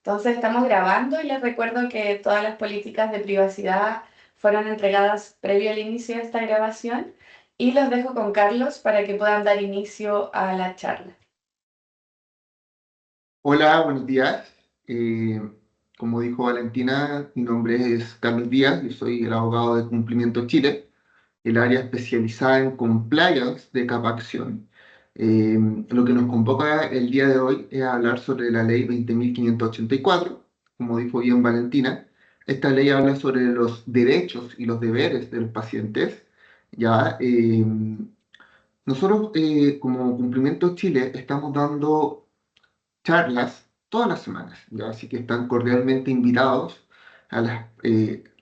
Entonces estamos grabando y les recuerdo que todas las políticas de privacidad fueron entregadas previo al inicio de esta grabación y los dejo con Carlos para que puedan dar inicio a la charla. Hola, buenos días. Eh, Como dijo Valentina, mi nombre es Carlos Díaz, yo soy el abogado de Cumplimiento Chile, el área especializada en compliance de Capacción. Lo que nos convoca el día de hoy es hablar sobre la ley 20.584, como dijo bien Valentina. Esta ley habla sobre los derechos y los deberes de los pacientes. Ya, nosotros como Cumplimiento Chile estamos dando charlas todas las semanas, ¿ya? Así que están cordialmente invitados a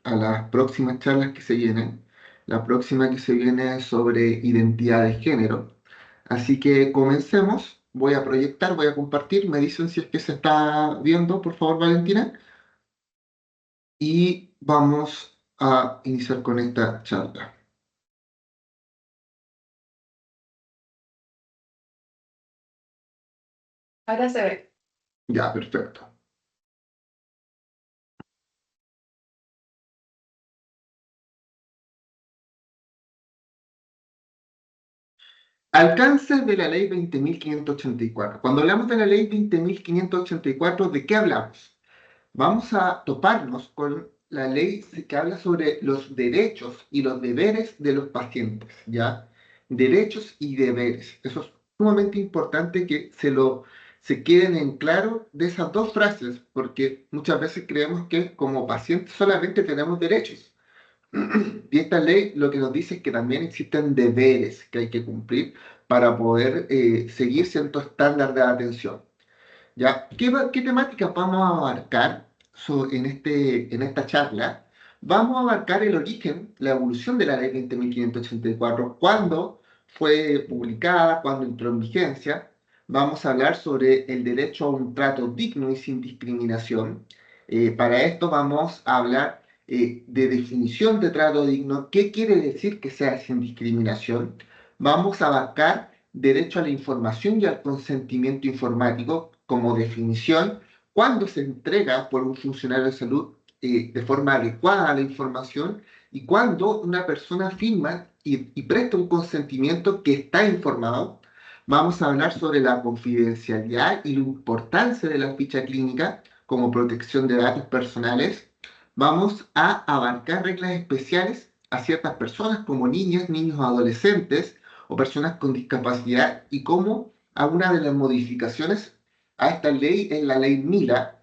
las próximas charlas que se vienen. La próxima que se viene es sobre identidad de género. Así que comencemos. Voy a proyectar, voy a compartir. Me dicen si es que se está viendo, por favor, Valentina. Y vamos a iniciar con esta charla. Ahora se ve. Ya, perfecto. Alcances de la ley 20.584. Cuando hablamos de la ley 20.584, ¿de qué hablamos? Vamos a toparnos con la ley que habla sobre los derechos y los deberes de los pacientes, ¿ya? Derechos y deberes. Eso es sumamente importante que se queden en claro de esas dos frases, porque muchas veces creemos que como pacientes solamente tenemos derechos. Y esta ley lo que nos dice es que también existen deberes que hay que cumplir para poder seguir cierto estándar de atención. ¿Ya? ¿Qué temáticas vamos a abarcar en esta charla? Vamos a abarcar el origen, la evolución de la ley 20.584, cuándo fue publicada, cuándo entró en vigencia. Vamos a hablar sobre el derecho a un trato digno y sin discriminación. Para esto vamos a hablar de definición de trato digno, qué quiere decir que sea sin discriminación. Vamos a abarcar derecho a la información y al consentimiento informático como definición, cuando se entrega por un funcionario de salud de forma adecuada la información y cuando una persona firma y presta un consentimiento que está informado. Vamos a hablar sobre la confidencialidad y la importancia de la ficha clínica como protección de datos personales. Vamos a abarcar reglas especiales a ciertas personas como niñas, niños, adolescentes o personas con discapacidad y cómo algunas de las modificaciones a esta ley en la ley Mila.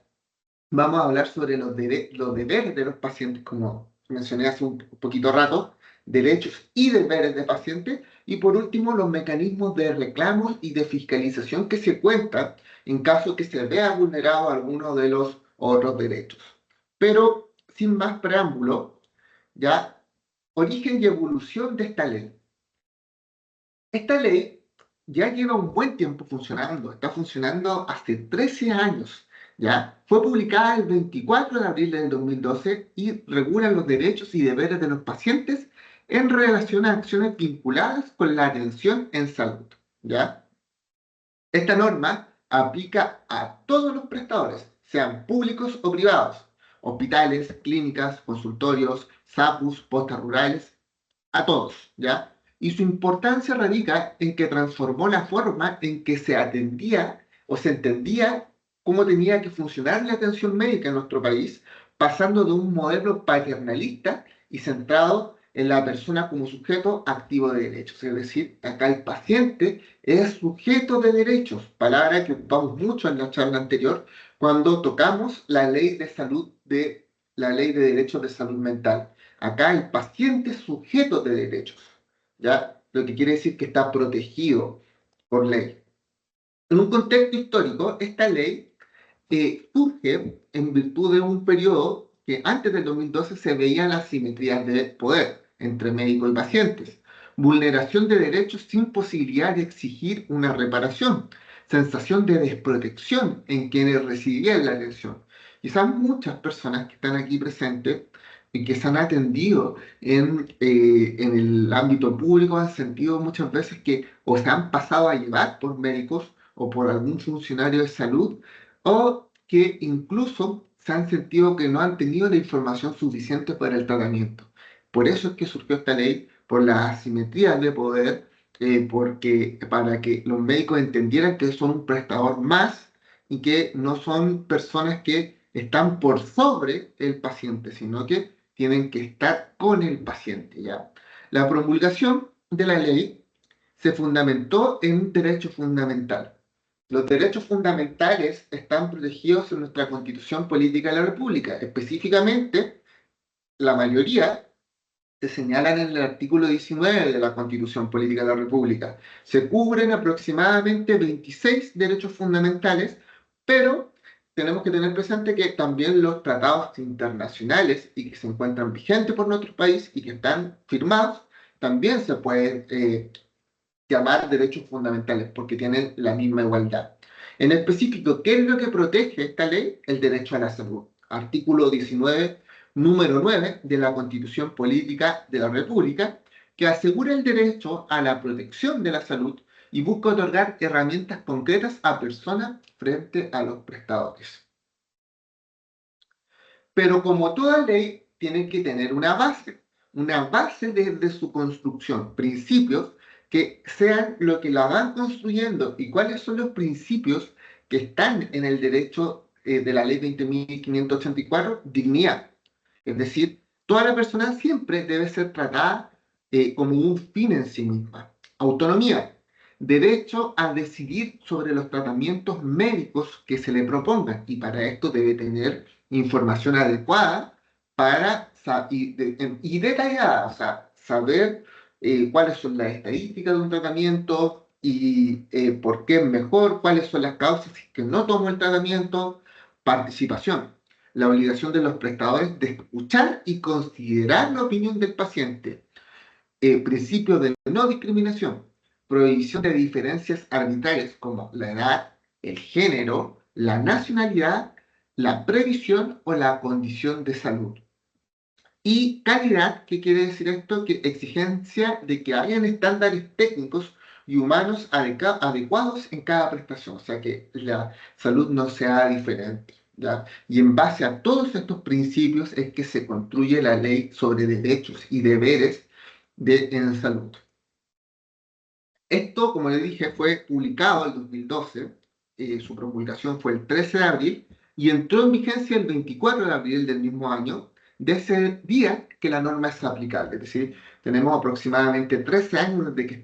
Vamos a hablar sobre los deberes de los pacientes, como mencioné hace un poquito rato, derechos y deberes de pacientes, y por último los mecanismos de reclamos y de fiscalización que se cuentan en caso que se vea vulnerado alguno de los otros derechos. Pero sin más preámbulo, ya, origen y evolución de esta ley. Esta ley ya lleva un buen tiempo funcionando, está funcionando hace 13 años, ¿ya? Fue publicada el 24 de abril del 2012 y regula los derechos y deberes de los pacientes en relación a acciones vinculadas con la atención en salud, ¿ya? Esta norma aplica a todos los prestadores, sean públicos o privados, hospitales, clínicas, consultorios, SAPUs, postas rurales, a todos, ¿ya? Y su importancia radica en que transformó la forma en que se atendía o se entendía cómo tenía que funcionar la atención médica en nuestro país, pasando de un modelo paternalista y centrado en la persona como sujeto activo de derechos. Es decir, acá el paciente es sujeto de derechos, palabra que ocupamos mucho en la charla anterior cuando tocamos la ley de derechos de salud mental. Acá el paciente es sujeto de derechos, ¿ya? Lo que quiere decir que está protegido por ley. En un contexto histórico, esta ley surge en virtud de un periodo que antes del 2012 se veían asimetrías de poder entre médicos y pacientes, vulneración de derechos sin posibilidad de exigir una reparación, sensación de desprotección en quienes recibían la atención. Quizás muchas personas que están aquí presentes y que se han atendido en el ámbito público han sentido muchas veces que o se han pasado a llevar por médicos o por algún funcionario de salud, o que incluso se han sentido que no han tenido la información suficiente para el tratamiento. Por eso es que surgió esta ley, por la asimetría de poder, porque para que los médicos entendieran que son un prestador más y que no son personas que están por sobre el paciente, sino que tienen que estar con el paciente, ¿ya? La promulgación de la ley se fundamentó en un derecho fundamental. Los derechos fundamentales están protegidos en nuestra Constitución Política de la República. Específicamente, la mayoría se señalan en el artículo 19 de la Constitución Política de la República. Se cubren aproximadamente 26 derechos fundamentales, pero tenemos que tener presente que también los tratados internacionales y que se encuentran vigentes por nuestro país y que están firmados, también se pueden llamar derechos fundamentales porque tienen la misma igualdad. En específico, ¿qué es lo que protege esta ley? El derecho a la salud. Artículo 19, número 9 de la Constitución Política de la República, que asegura el derecho a la protección de la salud y busca otorgar herramientas concretas a personas frente a los prestadores. Pero como toda ley, tiene que tener una base desde su construcción, principios que sean lo que la van construyendo y cuáles son los principios que están en el derecho de la ley 20.584, dignidad. Es decir, toda la persona siempre debe ser tratada como un fin en sí misma. Autonomía, derecho a decidir sobre los tratamientos médicos que se le propongan y para esto debe tener información adecuada y detallada, o sea, saber cuáles son las estadísticas de un tratamiento y por qué es mejor, cuáles son las causas si que no tomo el tratamiento. Participación, la obligación de los prestadores de escuchar y considerar la opinión del paciente. Principio de no discriminación, prohibición de diferencias arbitrarias como la edad, el género, la nacionalidad, la previsión o la condición de salud. Y calidad, ¿qué quiere decir esto? Que exigencia de que hayan estándares técnicos y humanos adecuados en cada prestación, o sea, que la salud no sea diferente, ¿ya? Y en base a todos estos principios es que se construye la ley sobre derechos y deberes en salud. Esto, como le dije, fue publicado en 2012, su promulgación fue el 13 de abril y entró en vigencia el 24 de abril del mismo año, de ese día que la norma es aplicable. Es decir, tenemos aproximadamente 13 años desde que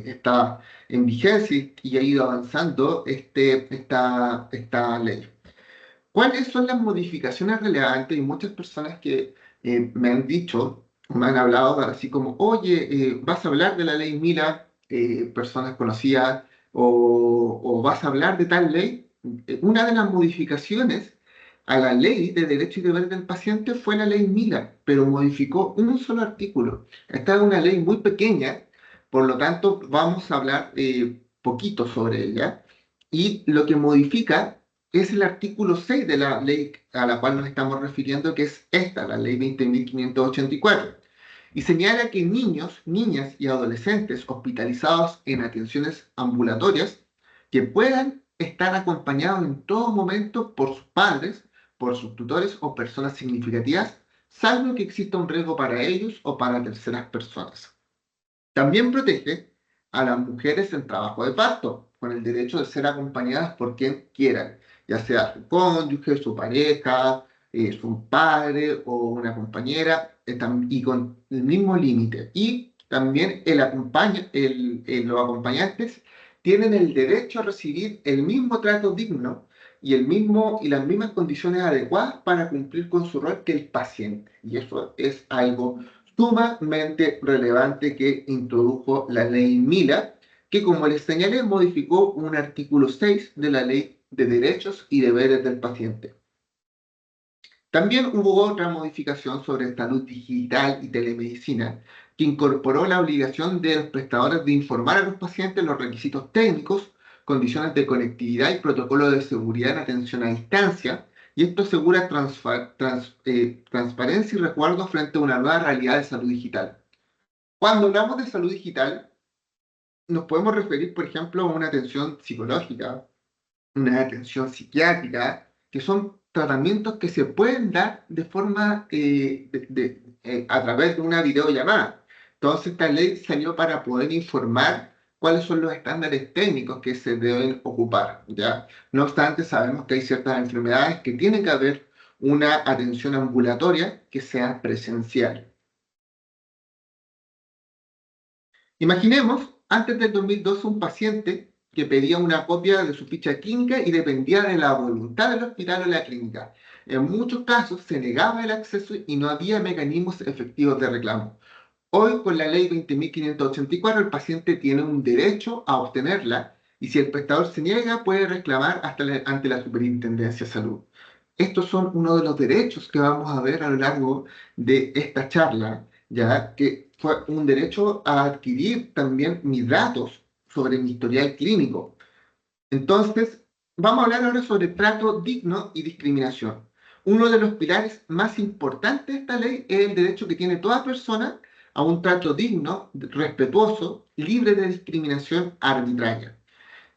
está en vigencia y ha ido avanzando esta ley. ¿Cuáles son las modificaciones relevantes? Y muchas personas que me han dicho, me han hablado así como, oye, vas a hablar de la ley Mila, personas conocidas, o vas a hablar de tal ley. Una de las modificaciones a la ley de derecho y deber del paciente fue la ley Mila, pero modificó un solo artículo. Esta es una ley muy pequeña, por lo tanto vamos a hablar poquito sobre ella. Y lo que modifica es el artículo 6 de la ley a la cual nos estamos refiriendo, que es esta, la ley 20.584. Y señala que niños, niñas y adolescentes hospitalizados en atenciones ambulatorias que puedan estar acompañados en todo momento por sus padres, por sus tutores o personas significativas, salvo que exista un riesgo para ellos o para terceras personas. También protege a las mujeres en trabajo de parto, con el derecho de ser acompañadas por quien quieran, ya sea su cónyuge, su pareja, su padre o una compañera, y con el mismo límite. Y también los acompañantes tienen el derecho a recibir el mismo trato digno y las mismas condiciones adecuadas para cumplir con su rol que el paciente. Y eso es algo sumamente relevante que introdujo la ley Mila, que como les señalé, modificó un artículo 6 de la ley de derechos y deberes del paciente. También hubo otra modificación sobre salud digital y telemedicina, que incorporó la obligación de los prestadores de informar a los pacientes los requisitos técnicos, condiciones de conectividad y protocolos de seguridad en atención a distancia, y esto asegura transparencia y resguardo frente a una nueva realidad de salud digital. Cuando hablamos de salud digital, nos podemos referir, por ejemplo, a una atención psicológica, una atención psiquiátrica, que son tratamientos que se pueden dar de forma, a través de una videollamada. Entonces, esta ley salió para poder informar cuáles son los estándares técnicos que se deben ocupar, ¿ya? No obstante, sabemos que hay ciertas enfermedades que tienen que haber una atención ambulatoria que sea presencial. Imaginemos, antes del 2012, un paciente que pedía una copia de su ficha clínica y dependía de la voluntad del hospital o la clínica. En muchos casos se negaba el acceso y no había mecanismos efectivos de reclamo. Hoy, con la ley 20.584, el paciente tiene un derecho a obtenerla y si el prestador se niega, puede reclamar ante la Superintendencia de Salud. Estos son uno de los derechos que vamos a ver a lo largo de esta charla, ya que fue un derecho a adquirir también mis datos sobre mi historial clínico. Entonces, vamos a hablar ahora sobre trato digno y discriminación. Uno de los pilares más importantes de esta ley es el derecho que tiene toda persona a un trato digno, respetuoso, libre de discriminación arbitraria,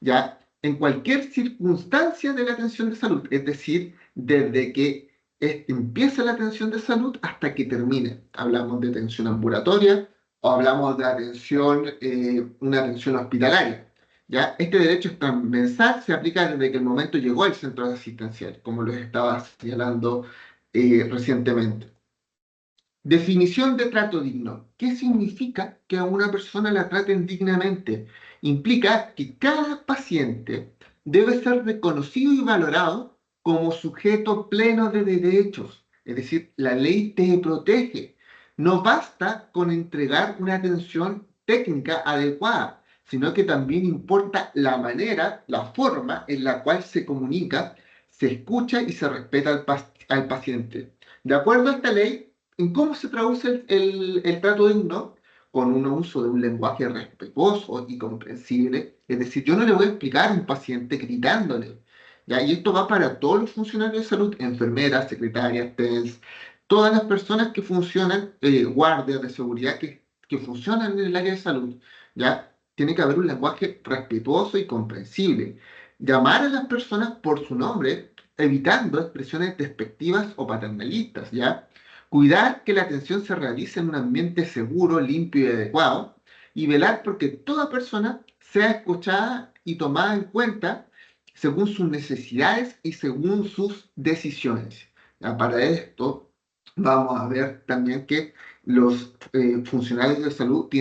ya en cualquier circunstancia de la atención de salud, es decir, desde que empieza la atención de salud hasta que termine. Hablamos de atención ambulatoria o hablamos de atención, una atención hospitalaria. ¿Ya? Este derecho es transversal, se aplica desde que el momento llegó al centro asistencial, como lo estaba señalando recientemente. Definición de trato digno. ¿Qué significa que a una persona la traten dignamente? Implica que cada paciente debe ser reconocido y valorado como sujeto pleno de derechos. Es decir, la ley te protege. No basta con entregar una atención técnica adecuada, sino que también importa la manera, la forma en la cual se comunica, se escucha y se respeta al paciente. De acuerdo a esta ley, ¿en cómo se traduce el trato digno? Con un uso de un lenguaje respetuoso y comprensible. Es decir, yo no le voy a explicar a un paciente gritándole. ¿Ya? Y esto va para todos los funcionarios de salud, enfermeras, secretarias, TENS, todas las personas que funcionan, guardias de seguridad que funcionan en el área de salud. ¿Ya? Tiene que haber un lenguaje respetuoso y comprensible. Llamar a las personas por su nombre, evitando expresiones despectivas o paternalistas, ¿ya? Cuidar que la atención se realice en un ambiente seguro, limpio y adecuado, y velar porque toda persona sea escuchada y tomada en cuenta según sus necesidades y según sus decisiones. Ya, para esto vamos a ver también que los funcionarios de salud eh,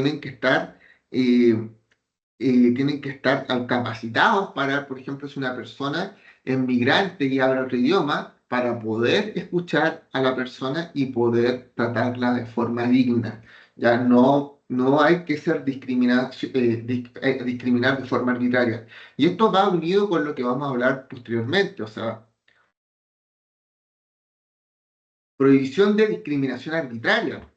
tienen que estar capacitados para, por ejemplo, si una persona es migrante y habla otro idioma, para poder escuchar a la persona y poder tratarla de forma digna. Ya no hay que ser discriminar de forma arbitraria. Y esto va unido con lo que vamos a hablar posteriormente, o sea, prohibición de discriminación arbitraria.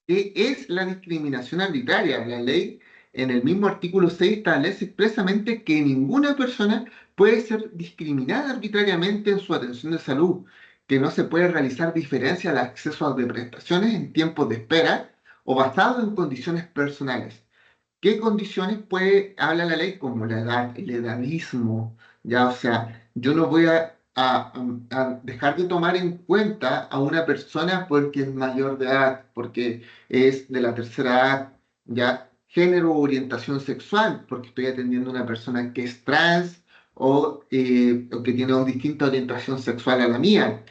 ¿Qué es la discriminación arbitraria? La ley en el mismo artículo 6 establece expresamente que ninguna persona puede ser discriminada arbitrariamente en su atención de salud, que no se puede realizar diferencia al acceso a de prestaciones en tiempos de espera o basado en condiciones personales. ¿Qué condiciones habla la ley? Como la edad, el edadismo, ya, o sea, yo no voy a dejar de tomar en cuenta a una persona porque es mayor de edad, porque es de la tercera edad, ya, género o orientación sexual, porque estoy atendiendo a una persona que es trans o que tiene una distinta orientación sexual a la mía,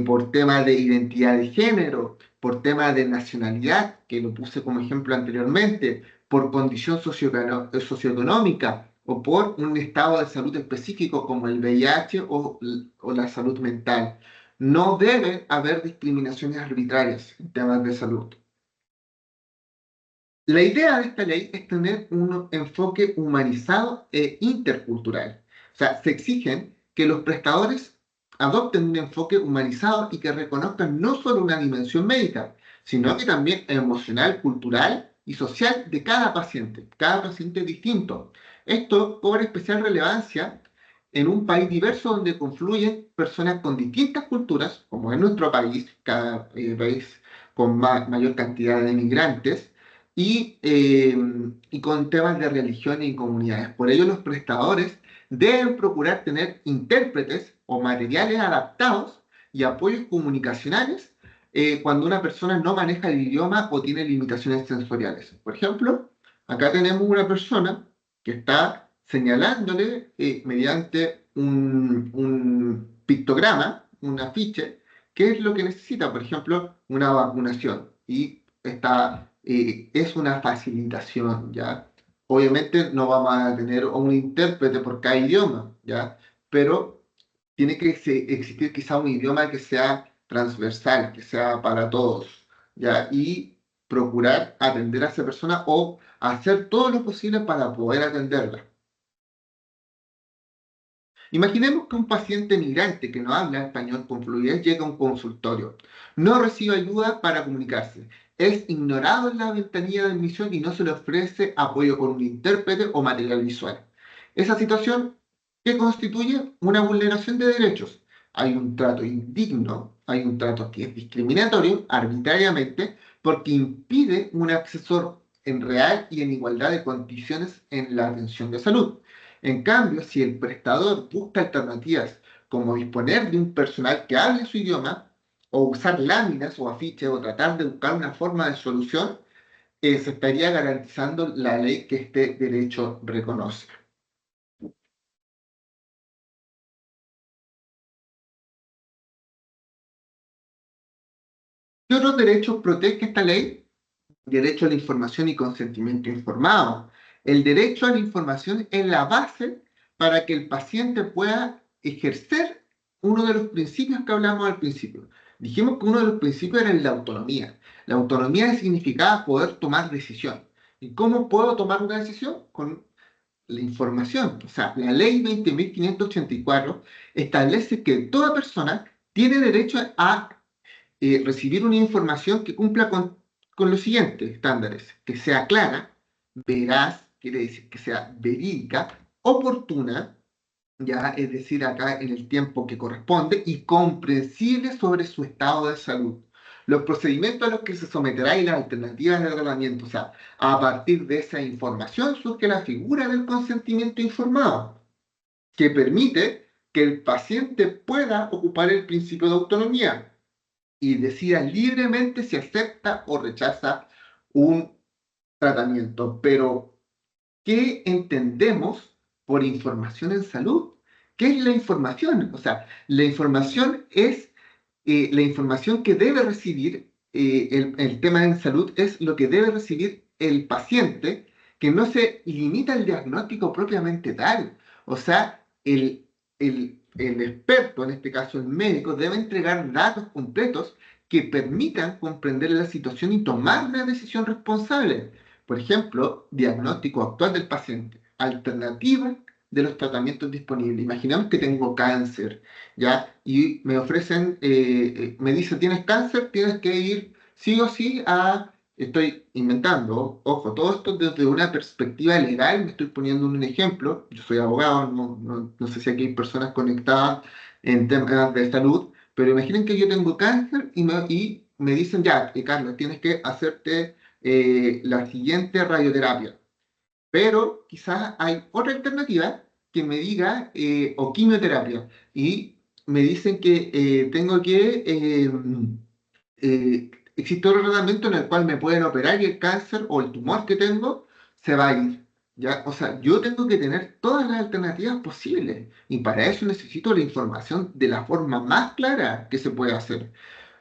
por tema de identidad de género, por tema de nacionalidad, que lo puse como ejemplo anteriormente, por condición socioeconómica o por un estado de salud específico como el VIH o la salud mental. No debe haber discriminaciones arbitrarias en temas de salud. La idea de esta ley es tener un enfoque humanizado e intercultural. O sea, se exigen que los prestadores adopten un enfoque humanizado y que reconozcan no solo una dimensión médica, sino que también emocional, cultural y social de cada paciente. Cada paciente es distinto. Esto cobra especial relevancia en un país diverso donde confluyen personas con distintas culturas, como en nuestro país, cada país con mayor cantidad de inmigrantes y con temas de religión y comunidades. Por ello, los prestadores deben procurar tener intérpretes o materiales adaptados y apoyos comunicacionales cuando una persona no maneja el idioma o tiene limitaciones sensoriales. Por ejemplo, acá tenemos una persona que está señalándole mediante un pictograma, un afiche, qué es lo que necesita, por ejemplo, una vacunación. Y es una facilitación, ¿ya? Obviamente no vamos a tener un intérprete por cada idioma, ¿ya? Pero tiene que existir quizá un idioma que sea transversal, que sea para todos, ¿ya? Y procurar atender a esa persona o hacer todo lo posible para poder atenderla. Imaginemos que un paciente migrante que no habla español con fluidez llega a un consultorio. No recibe ayuda para comunicarse. Es ignorado en la ventanilla de admisión y no se le ofrece apoyo con un intérprete o material visual. Esa situación que constituye una vulneración de derechos. Hay un trato indigno, hay un trato que es discriminatorio arbitrariamente porque impide un acceso en real y en igualdad de condiciones en la atención de salud. En cambio, si el prestador busca alternativas como disponer de un personal que hable su idioma, o usar láminas o afiches, o tratar de buscar una forma de solución, se estaría garantizando la ley que este derecho reconoce. ¿Qué otros derechos protege esta ley? Derecho a la información y consentimiento informado. El derecho a la información es la base para que el paciente pueda ejercer uno de los principios que hablamos al principio. Dijimos que uno de los principios era la autonomía. La autonomía significaba poder tomar decisión. ¿Y cómo puedo tomar una decisión? Con la información. O sea, la ley 20.584 establece que toda persona tiene derecho a recibir una información que cumpla con los siguientes estándares, que sea clara, veraz, quiere decir que sea verídica, oportuna, ya es decir, acá en el tiempo que corresponde, y comprensible sobre su estado de salud. Los procedimientos a los que se someterá y las alternativas de tratamiento, o sea, a partir de esa información surge la figura del consentimiento informado, que permite que el paciente pueda ocupar el principio de autonomía y decida libremente si acepta o rechaza un tratamiento. Pero, ¿qué entendemos por información en salud? ¿Qué es la información? O sea, la información es la información que debe recibir, el tema en salud es lo que debe recibir el paciente, que no se limita al diagnóstico propiamente tal. O sea, el experto, en este caso el médico, debe entregar datos completos que permitan comprender la situación y tomar una decisión responsable. Por ejemplo, diagnóstico actual del paciente, alternativas de los tratamientos disponibles. Imaginemos que tengo cáncer, ¿ya? Y me ofrecen, me dice, tienes cáncer, tienes que ir sí o sí estoy inventando, ojo, todo esto desde una perspectiva legal, me estoy poniendo un ejemplo, yo soy abogado, no sé si aquí hay personas conectadas en temas de salud, pero imaginen que yo tengo cáncer y me dicen, ya, Carlos, tienes que hacerte la siguiente radioterapia, pero quizás hay otra alternativa que me diga, o quimioterapia, y me dicen que tengo que, existe otro tratamiento en el cual me pueden operar y el cáncer o el tumor que tengo se va a ir. ¿Ya? O sea, yo tengo que tener todas las alternativas posibles y para eso necesito la información de la forma más clara que se puede hacer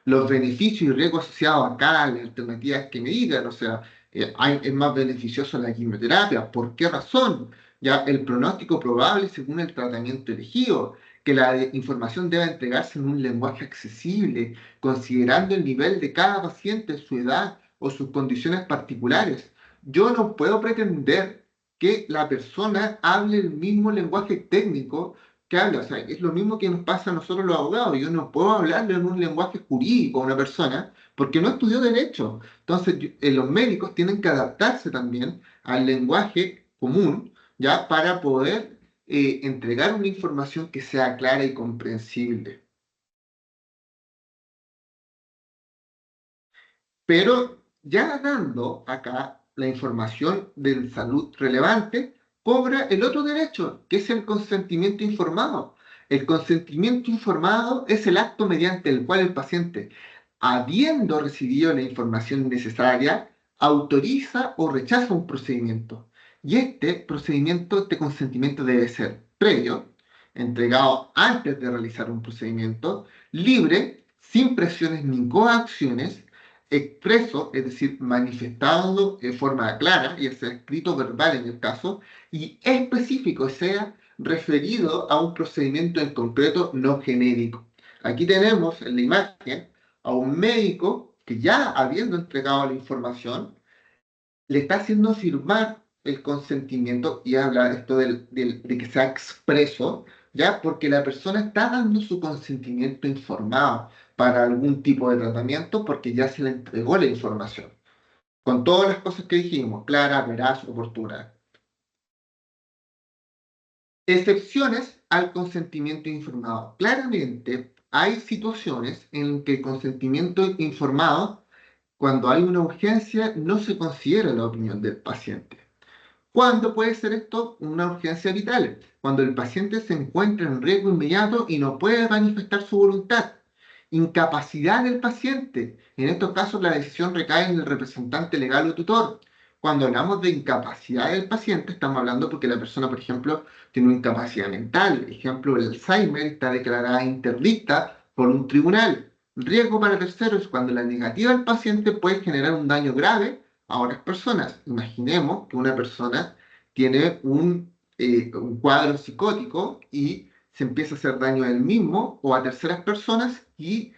los beneficios y riesgos asociados a cada alternativa que me digan, o sea, es más beneficioso la quimioterapia, ¿por qué razón? Ya el pronóstico probable según el tratamiento elegido, que la información debe entregarse en un lenguaje accesible, considerando el nivel de cada paciente, su edad o sus condiciones particulares. Yo no puedo pretender que la persona hable el mismo lenguaje técnico que habla. O sea, es lo mismo que nos pasa a nosotros los abogados. Yo no puedo hablarle en un lenguaje jurídico a una persona porque no estudió derecho. Entonces, los médicos tienen que adaptarse también al lenguaje común, ¿ya? Para poder entregar una información que sea clara y comprensible. Pero ya dando acá la información de salud relevante, cobra el otro derecho, que es el consentimiento informado. El consentimiento informado es el acto mediante el cual el paciente, habiendo recibido la información necesaria, autoriza o rechaza un procedimiento. Y este procedimiento, este consentimiento debe ser previo, entregado antes de realizar un procedimiento, libre, sin presiones ni coacciones, expreso, es decir, manifestado de forma clara, y es escrito verbal en el caso, y específico, o sea, referido a un procedimiento en concreto no genérico. Aquí tenemos en la imagen a un médico que ya habiendo entregado la información, le está haciendo firmar el consentimiento y habla esto de que sea expreso, ¿ya? Porque la persona está dando su consentimiento informado para algún tipo de tratamiento porque ya se le entregó la información. Con todas las cosas que dijimos, clara, veraz, oportuna. Excepciones al consentimiento informado. Claramente hay situaciones en que el consentimiento informado, cuando hay una urgencia, no se considera la opinión del paciente. ¿Cuándo puede ser esto una urgencia vital? Cuando el paciente se encuentra en riesgo inmediato y no puede manifestar su voluntad. Incapacidad del paciente. En estos casos la decisión recae en el representante legal o tutor. Cuando hablamos de incapacidad del paciente, estamos hablando porque la persona, por ejemplo, tiene una incapacidad mental. Por ejemplo, el Alzheimer está declarada interdicta por un tribunal. Riesgo para terceros, cuando la negativa del paciente puede generar un daño grave a otras personas. Imaginemos que una persona tiene un cuadro psicótico y se empieza a hacer daño a él mismo o a terceras personas y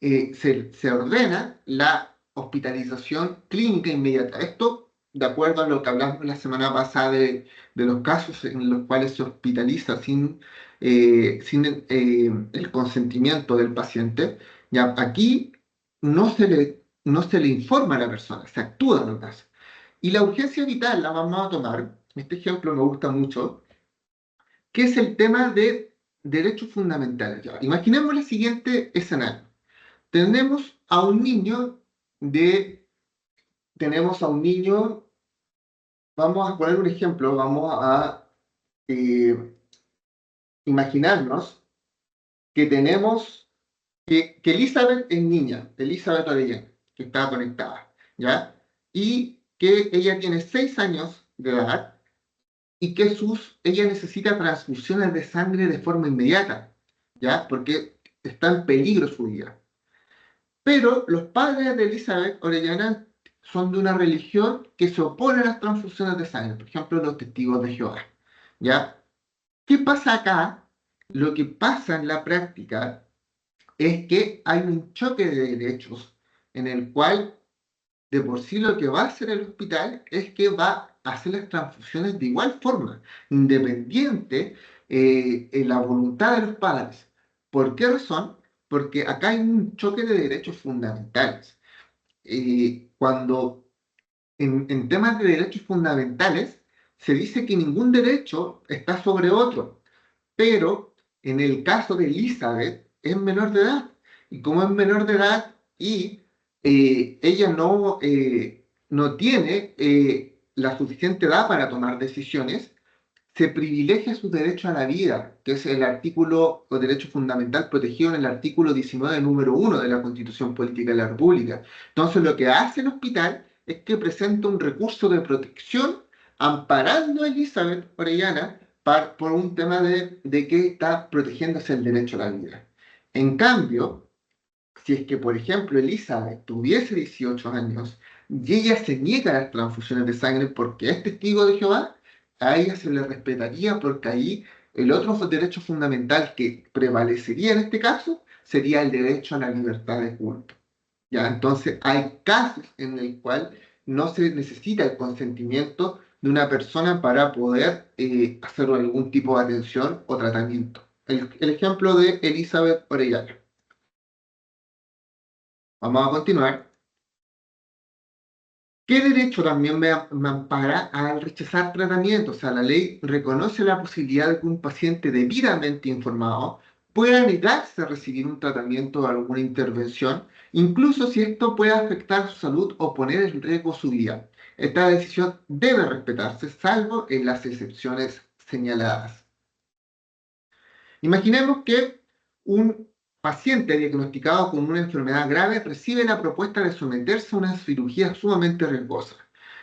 se ordena la hospitalización clínica inmediata. Esto, de acuerdo a lo que hablamos la semana pasada de los casos en los cuales se hospitaliza sin el consentimiento del paciente, ya aquí no se le informa a la persona, se actúa en el caso. Y la urgencia vital la vamos a tomar, este ejemplo me gusta mucho, que es el tema de derechos fundamentales. Ya, imaginemos el siguiente escenario. Tenemos a un niño de, tenemos a un niño, vamos a poner un ejemplo, vamos a eh, imaginarnos que tenemos, que Elizabeth es niña, Elizabeth Orellana, que está conectada, ¿ya? Y que ella tiene 6 años de edad y que ella necesita transfusiones de sangre de forma inmediata, ¿ya? Porque está en peligro su vida. Pero los padres de Elizabeth Orellana son de una religión que se opone a las transfusiones de sangre, por ejemplo, los testigos de Jehová. ¿Ya? ¿Qué pasa acá? Lo que pasa en la práctica es que hay un choque de derechos en el cual de por sí lo que va a hacer el hospital es que va a hacer las transfusiones de igual forma, independiente en la voluntad de los padres. ¿Por qué razón? Porque acá hay un choque de derechos fundamentales. Cuando en temas de derechos fundamentales se dice que ningún derecho está sobre otro, pero en el caso de Elizabeth es menor de edad. Y como es menor de edad y ella no tiene la suficiente edad para tomar decisiones, se privilegia su derecho a la vida, que es el artículo o derecho fundamental protegido en el artículo 19, número 1 de la Constitución Política de la República. Entonces, lo que hace el hospital es que presenta un recurso de protección amparando a Elizabeth Orellana por un tema de que está protegiéndose el derecho a la vida. En cambio, si es que, por ejemplo, Elizabeth tuviese 18 años y ella se niega a las transfusiones de sangre porque es testigo de Jehová, a ella se le respetaría porque ahí el otro derecho fundamental que prevalecería en este caso sería el derecho a la libertad de culto. ¿Ya? Entonces, hay casos en el cual no se necesita el consentimiento de una persona para poder hacer algún tipo de atención o tratamiento. El ejemplo de Elizabeth Orellana. Vamos a continuar. ¿Qué derecho también me ampara al rechazar tratamiento? O sea, la ley reconoce la posibilidad de que un paciente debidamente informado pueda negarse a recibir un tratamiento o alguna intervención, incluso si esto puede afectar su salud o poner en riesgo su vida. Esta decisión debe respetarse, salvo en las excepciones señaladas. Imaginemos que un paciente diagnosticado con una enfermedad grave recibe la propuesta de someterse a una cirugía sumamente riesgosa.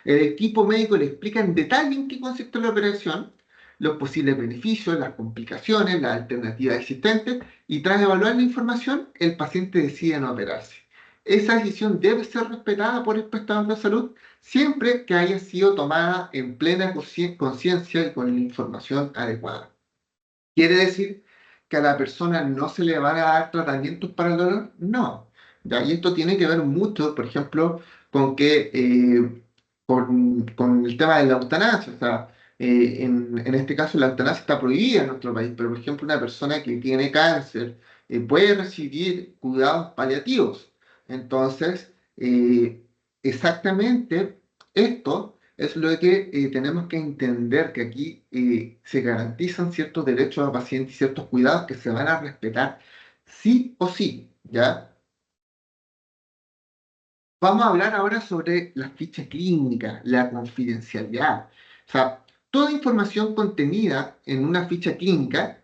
El equipo médico le explica en detalle en qué consiste la operación, los posibles beneficios, las complicaciones, las alternativas existentes, y tras evaluar la información, el paciente decide no operarse. Esa decisión debe ser respetada por el prestador de salud siempre que haya sido tomada en plena conciencia y con la información adecuada. ¿Quiere decir que a la persona no se le van a dar tratamientos para el dolor? No. ¿Ya? Y esto tiene que ver mucho, por ejemplo, con con el tema de la eutanasia. O sea, en este caso la eutanasia está prohibida en nuestro país, pero por ejemplo una persona que tiene cáncer puede recibir cuidados paliativos. Entonces, exactamente esto es lo que tenemos que entender, que aquí se garantizan ciertos derechos a pacientes y ciertos cuidados que se van a respetar sí o sí, ¿ya? Vamos a hablar ahora sobre la ficha clínica, la confidencialidad. O sea, toda información contenida en una ficha clínica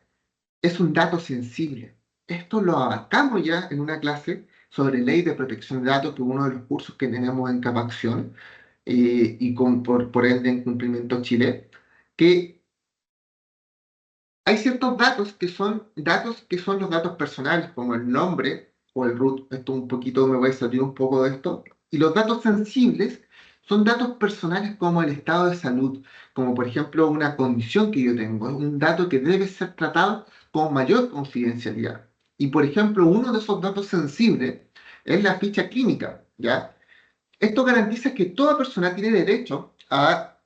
es un dato sensible. Esto lo abarcamos ya en una clase sobre ley de protección de datos, que es uno de los cursos que tenemos en Capacción y por ende en Cumplimiento Chile, que hay ciertos datos que son los datos personales, como el nombre o el root. Esto un poquito me voy a salir un poco de esto. Y los datos sensibles son datos personales como el estado de salud, como por ejemplo una condición que yo tengo. Es un dato que debe ser tratado con mayor confidencialidad. Y por ejemplo, uno de esos datos sensibles es la ficha clínica, ¿ya? Esto garantiza que toda persona tiene derecho a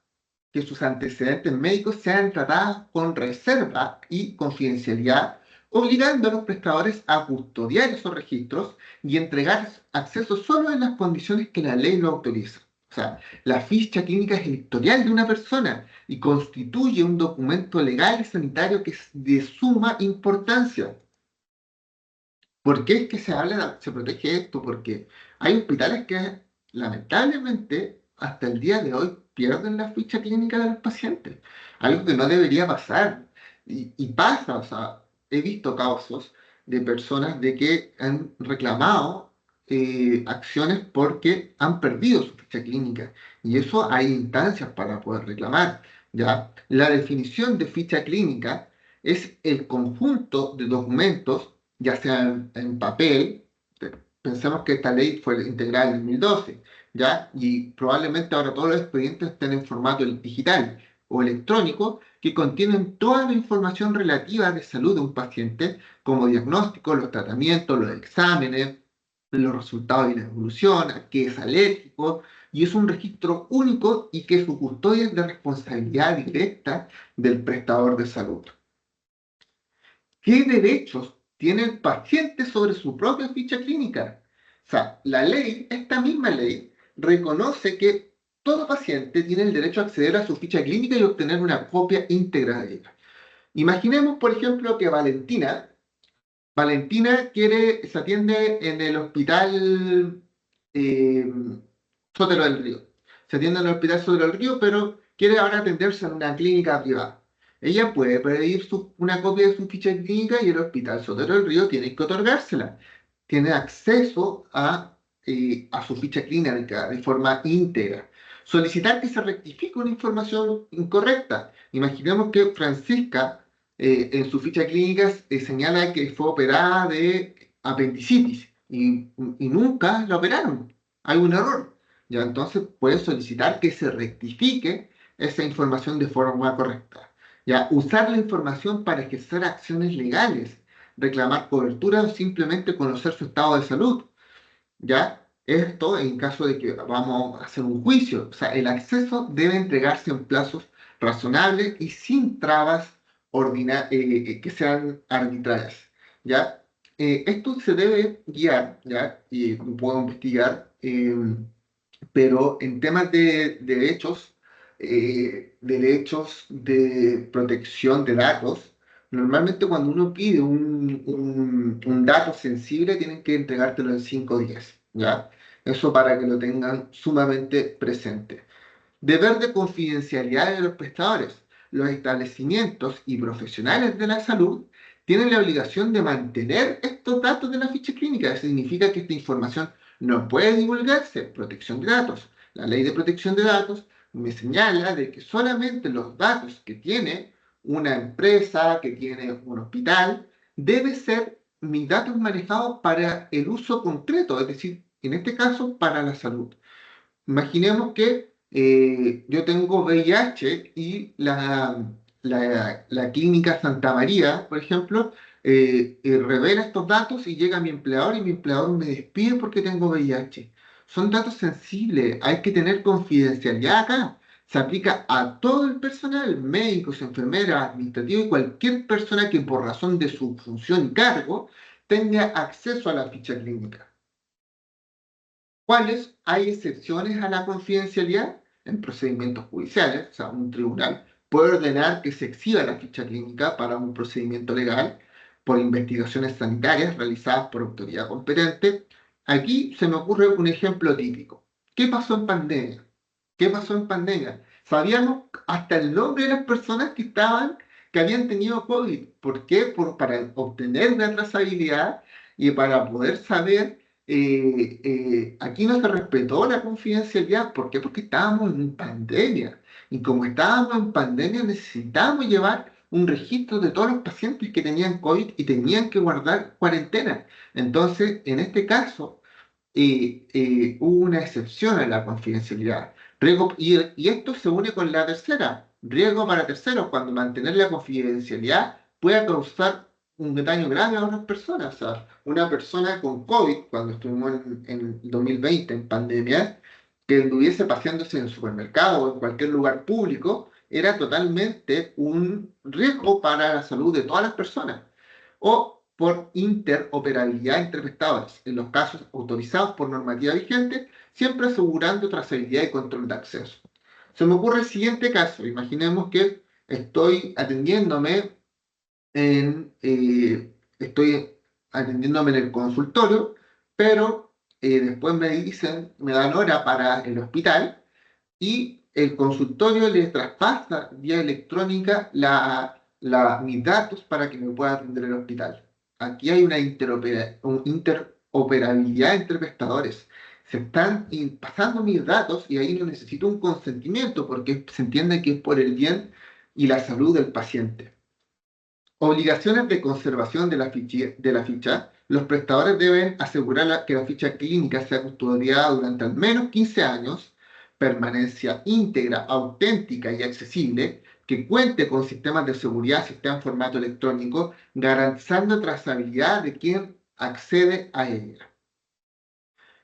que sus antecedentes médicos sean tratados con reserva y confidencialidad, obligando a los prestadores a custodiar esos registros y entregar acceso solo en las condiciones que la ley lo autoriza. O sea, la ficha clínica es el historial de una persona y constituye un documento legal y sanitario que es de suma importancia. ¿Por qué es que se protege esto? Porque hay hospitales que lamentablemente hasta el día de hoy pierden la ficha clínica de los pacientes, algo que no debería pasar y pasa. O sea, he visto casos de personas de que han reclamado acciones porque han perdido su ficha clínica, y eso hay instancias para poder reclamar, ¿ya? La definición de ficha clínica es el conjunto de documentos, ya sea en papel. Pensemos que esta ley fue integrada en el 2012, ¿ya? Y probablemente ahora todos los expedientes estén en formato digital o electrónico, que contienen toda la información relativa de salud de un paciente, como diagnóstico, los tratamientos, los exámenes, los resultados de la evolución, a qué es alérgico, y es un registro único y que su custodia es de responsabilidad directa del prestador de salud. ¿Qué derechos tiene el paciente sobre su propia ficha clínica? O sea, la ley, esta misma ley, reconoce que todo paciente tiene el derecho a acceder a su ficha clínica y obtener una copia íntegra de ella. Imaginemos, por ejemplo, que Valentina se atiende en el hospital eh, Sotero del Río. Se atiende en el hospital Sotero del Río, pero quiere ahora atenderse en una clínica privada. Ella puede pedir una copia de su ficha clínica y el hospital Sotero del Río tiene que otorgársela. Tiene acceso a su ficha clínica de forma íntegra. Solicitar que se rectifique una información incorrecta. Imaginemos que Francisca en su ficha clínica señala que fue operada de apendicitis y nunca la operaron. Hay un error. Ya, entonces puede solicitar que se rectifique esa información de forma correcta. Ya, usar la información para ejercer acciones legales, reclamar cobertura o simplemente conocer su estado de salud. ¿Ya? Esto en caso de que vamos a hacer un juicio. O sea, el acceso debe entregarse en plazos razonables y sin trabas que sean arbitrarias, ¿ya? Esto se debe guiar, ¿ya? Y puedo investigar, pero en temas de derechos de protección de datos, normalmente cuando uno pide un dato sensible, tienen que entregártelo en 5 días, ¿ya? Eso para que lo tengan sumamente presente. Deber de confidencialidad de los prestadores. Los establecimientos y profesionales de la salud tienen la obligación de mantener estos datos de la ficha clínica. Eso significa que esta información no puede divulgarse. Protección de datos. La ley de protección de datos me señala de que solamente los datos que tiene una empresa, que tiene un hospital, debe ser mis datos manejados para el uso concreto, es decir, en este caso, para la salud. Imaginemos que yo tengo VIH y la clínica Santa María, por ejemplo, revela estos datos y llega mi empleador y mi empleador me despide porque tengo VIH. Son datos sensibles, hay que tener confidencialidad acá. Se aplica a todo el personal, médicos, enfermeras, administrativos y cualquier persona que por razón de su función y cargo tenga acceso a la ficha clínica. ¿Cuáles? Hay excepciones a la confidencialidad en procedimientos judiciales, o sea, un tribunal puede ordenar que se exhiba la ficha clínica para un procedimiento legal por investigaciones sanitarias realizadas por autoridad competente. Aquí se me ocurre un ejemplo típico. ¿Qué pasó en pandemia? ¿Qué pasó en pandemia? Sabíamos hasta el nombre de las personas que habían tenido COVID. ¿Por qué? Para obtener una trazabilidad y para poder saber aquí no se respetó la confidencialidad. ¿Por qué? Porque estábamos en pandemia. Y como estábamos en pandemia, necesitábamos llevar un registro de todos los pacientes que tenían COVID y tenían que guardar cuarentena. Entonces, en este caso, hubo una excepción a la confidencialidad. Y esto se une con la tercera. Riesgo para terceros, cuando mantener la confidencialidad puede causar un daño grave a otras personas. O sea, una persona con COVID, cuando estuvimos en 2020 en pandemia, que estuviese paseándose en el supermercado o en cualquier lugar público, era totalmente un riesgo para la salud de todas las personas. O por interoperabilidad entre prestadores, en los casos autorizados por normativa vigente, siempre asegurando trazabilidad y control de acceso. Se me ocurre el siguiente caso. Imaginemos que estoy atendiéndome en el consultorio, pero después me dan hora para el hospital y el consultorio le traspasa vía electrónica mis datos para que me pueda atender el hospital. Aquí hay una interoperabilidad entre prestadores. Se están pasando mis datos y ahí no necesito un consentimiento porque se entiende que es por el bien y la salud del paciente. Obligaciones de conservación de la ficha. Los prestadores deben asegurar que la ficha clínica sea custodiada durante al menos 15 años, permanencia íntegra, auténtica y accesible, que cuente con sistemas de seguridad si está en formato electrónico, garantizando trazabilidad de quien accede a ella.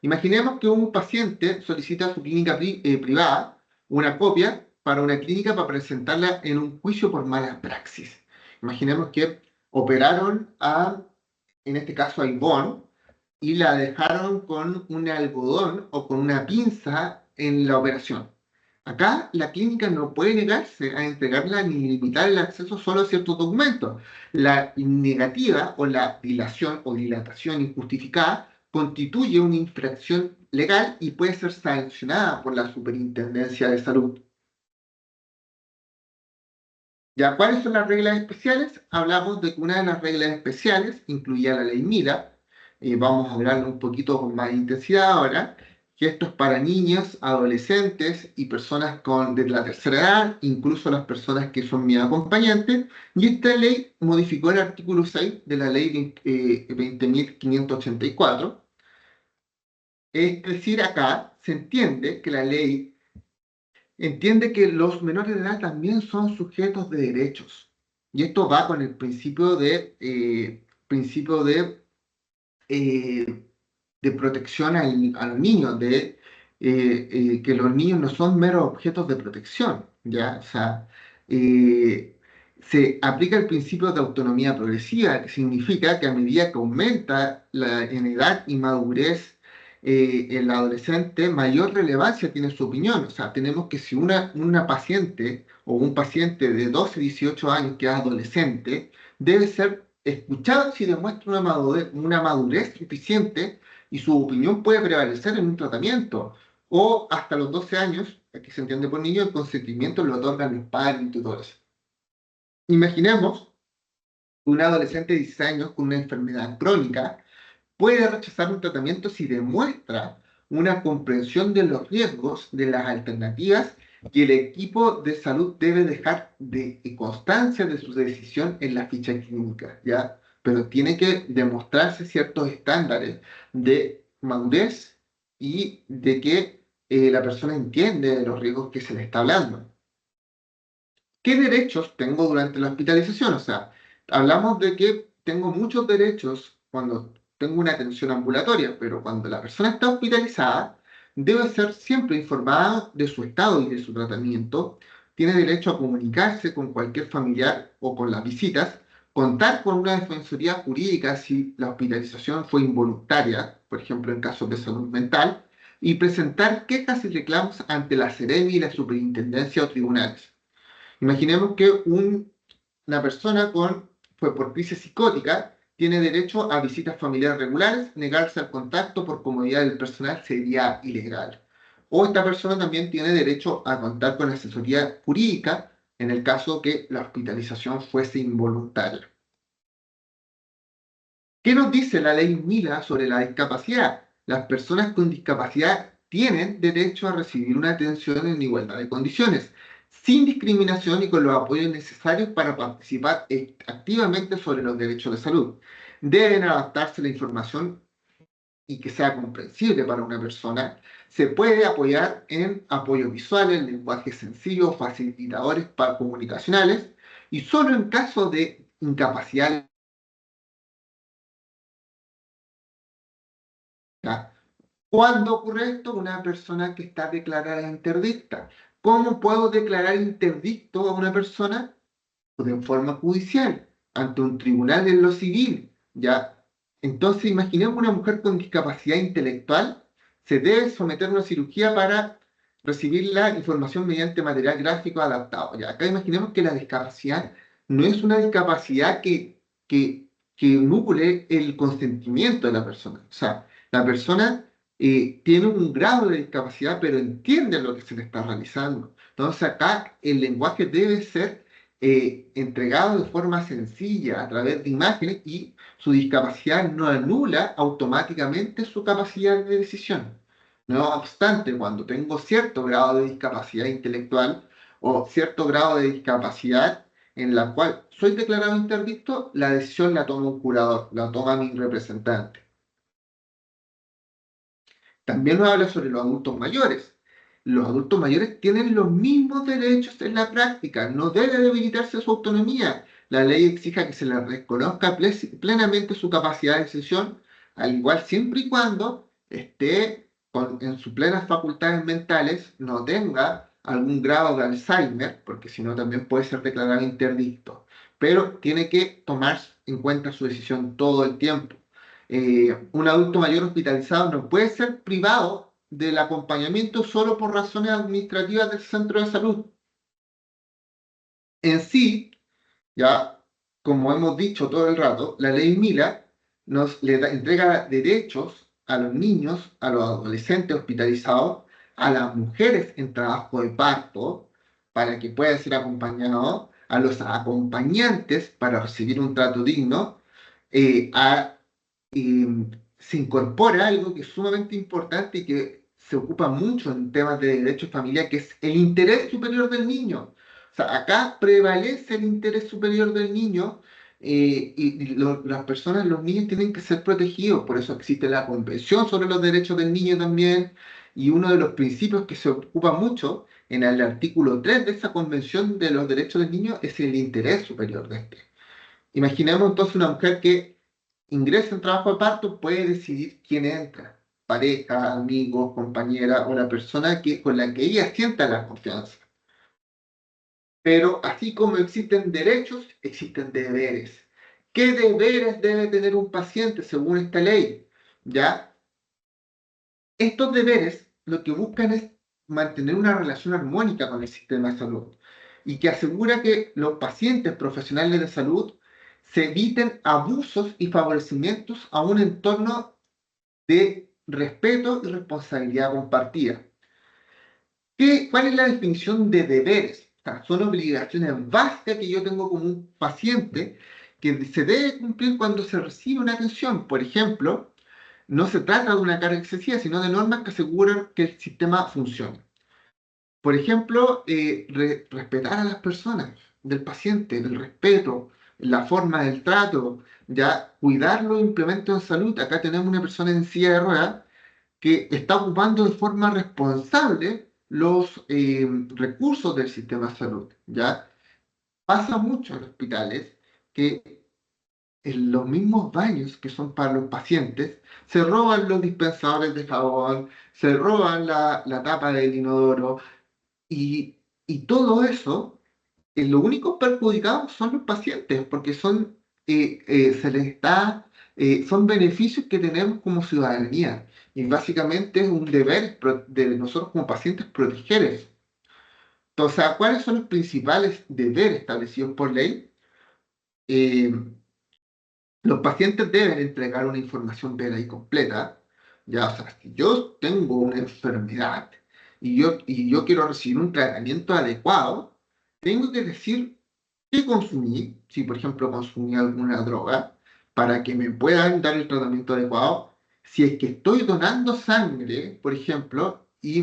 Imaginemos que un paciente solicita a su clínica privada una copia para una clínica para presentarla en un juicio por mala praxis. Imaginemos que operaron en este caso a Ivonne, y la dejaron con un algodón o con una pinza en la operación. Acá la clínica no puede negarse a entregarla ni limitar el acceso solo a ciertos documentos. La negativa o la dilación o dilatación injustificada constituye una infracción legal y puede ser sancionada por la Superintendencia de Salud. ¿Ya cuáles son las reglas especiales? Hablamos de que una de las reglas especiales incluía la ley MIRA, y vamos a hablarlo un poquito con más intensidad ahora, que esto es para niños, adolescentes y personas de la tercera edad, incluso las personas que son mis acompañantes, y esta ley modificó el artículo 6 de la ley 20.584. Es decir, acá se entiende que la ley entiende que los menores de edad también son sujetos de derechos. Y esto va con el eh, de protección a los niños, que los niños no son meros objetos de protección, ¿ya? O sea, se aplica el principio de autonomía progresiva, que significa que a medida que aumenta en edad y madurez el adolescente, mayor relevancia tiene su opinión. O sea, tenemos que si una paciente o un paciente de 12, 18 años que es adolescente, debe ser escuchado si demuestra una madurez suficiente y su opinión puede prevalecer en un tratamiento. o hasta los 12 años, aquí se entiende por niño, el consentimiento lo otorgan los padres y tutores. Imaginemos un adolescente de 16 años con una enfermedad crónica puede rechazar un tratamiento si demuestra una comprensión de los riesgos, de las alternativas, y el equipo de salud debe dejar de constancia de su decisión en la ficha clínica, ¿ya? Pero tiene que demostrarse ciertos estándares de madurez y de que la persona entiende los riesgos que se le está hablando. ¿Qué derechos tengo durante la hospitalización? O sea, hablamos de que tengo muchos derechos cuando tengo una atención ambulatoria, pero cuando la persona está hospitalizada, debe ser siempre informada de su estado y de su tratamiento. Tiene derecho a comunicarse con cualquier familiar o con las visitas, contar con una defensoría jurídica si la hospitalización fue involuntaria, por ejemplo, en casos de salud mental, y presentar quejas y reclamos ante la Seremi y la Superintendencia o tribunales. Imaginemos que una persona fue por crisis psicótica tiene derecho a visitas familiares regulares, negarse al contacto por comodidad del personal sería ilegal. O esta persona también tiene derecho a contar con asesoría jurídica en el caso que la hospitalización fuese involuntaria. ¿Qué nos dice la ley Mila sobre la discapacidad? Las personas con discapacidad tienen derecho a recibir una atención en igualdad de condiciones, sin discriminación y con los apoyos necesarios para participar activamente sobre los derechos de salud. Deben adaptarse la información y que sea comprensible para una persona. Se puede apoyar en apoyo visual, en lenguaje sencillo, facilitadores comunicacionales y solo en caso de incapacidad. ¿Cuándo ocurre esto? Una persona que está declarada interdicta. ¿Cómo puedo declarar interdicto a una persona? Pues en forma judicial, ante un tribunal en lo civil, ¿ya? Entonces, imaginemos una mujer con discapacidad intelectual, se debe someter a una cirugía para recibir la información mediante material gráfico adaptado, ¿ya? Acá imaginemos que la discapacidad no es una discapacidad que nubile el consentimiento de la persona. O sea, la persona tiene un grado de discapacidad, pero entiende lo que se le está realizando. Entonces, acá el lenguaje debe ser entregado de forma sencilla a través de imágenes y su discapacidad no anula automáticamente su capacidad de decisión. No obstante, cuando tengo cierto grado de discapacidad intelectual o cierto grado de discapacidad en la cual soy declarado interdicto, la decisión la toma un curador, la toma mi representante. También nos habla sobre los adultos mayores. Los adultos mayores tienen los mismos derechos en la práctica, no debe debilitarse su autonomía. La ley exige que se les reconozca plenamente su capacidad de decisión, al igual siempre y cuando esté en sus plenas facultades mentales, no tenga algún grado de Alzheimer, porque si no también puede ser declarado interdicto. Pero tiene que tomar en cuenta su decisión todo el tiempo. Un adulto mayor hospitalizado no puede ser privado del acompañamiento solo por razones administrativas del centro de salud. En sí, ya como hemos dicho todo el rato, la ley Mila entrega derechos a los niños, a los adolescentes hospitalizados, a las mujeres en trabajo de parto, para que puedan ser acompañados, a los acompañantes para recibir un trato digno, y se incorpora algo que es sumamente importante y que se ocupa mucho en temas de derecho de familia, que es el interés superior del niño. O sea, acá prevalece el interés superior del niño las personas, los niños tienen que ser protegidos, por eso existe la Convención sobre los Derechos del Niño también, y uno de los principios que se ocupa mucho en el artículo 3 de esa Convención de los Derechos del Niño es el interés superior de este. Imaginemos entonces una mujer que ingresa en trabajo de parto, puede decidir quién entra, pareja, amigos, compañera o la persona con la que ella sienta la confianza. Pero así como existen derechos, existen deberes. ¿Qué deberes debe tener un paciente según esta ley? ¿Ya? Estos deberes lo que buscan es mantener una relación armónica con el sistema de salud y que asegura que los pacientes profesionales de salud se eviten abusos y favorecimientos a un entorno de respeto y responsabilidad compartida. ¿Cuál es la definición de deberes? O sea, son obligaciones básicas que yo tengo como un paciente que se debe cumplir cuando se recibe una atención. Por ejemplo, no se trata de una carga excesiva, sino de normas que aseguran que el sistema funcione. Por ejemplo, respetar a las personas, del paciente, el respeto, la forma del trato, ya cuidar los implementos de salud. Acá tenemos una persona en silla de ruedas que está ocupando de forma responsable los recursos del sistema de salud, ¿ya? Pasa mucho en hospitales que en los mismos baños que son para los pacientes, se roban los dispensadores de jabón, se roban la tapa del inodoro y todo eso, los únicos perjudicados son los pacientes, porque se les da, son beneficios que tenemos como ciudadanía. Y básicamente es un deber de nosotros como pacientes proteger eso. Entonces, ¿cuáles son los principales deberes establecidos por ley? Eh, los pacientes deben entregar una información vera y completa. Ya, o sea, si yo tengo una enfermedad y yo quiero recibir un tratamiento adecuado, tengo que decir qué consumí, si por ejemplo consumí alguna droga, para que me puedan dar el tratamiento adecuado. Si es que estoy donando sangre, por ejemplo, y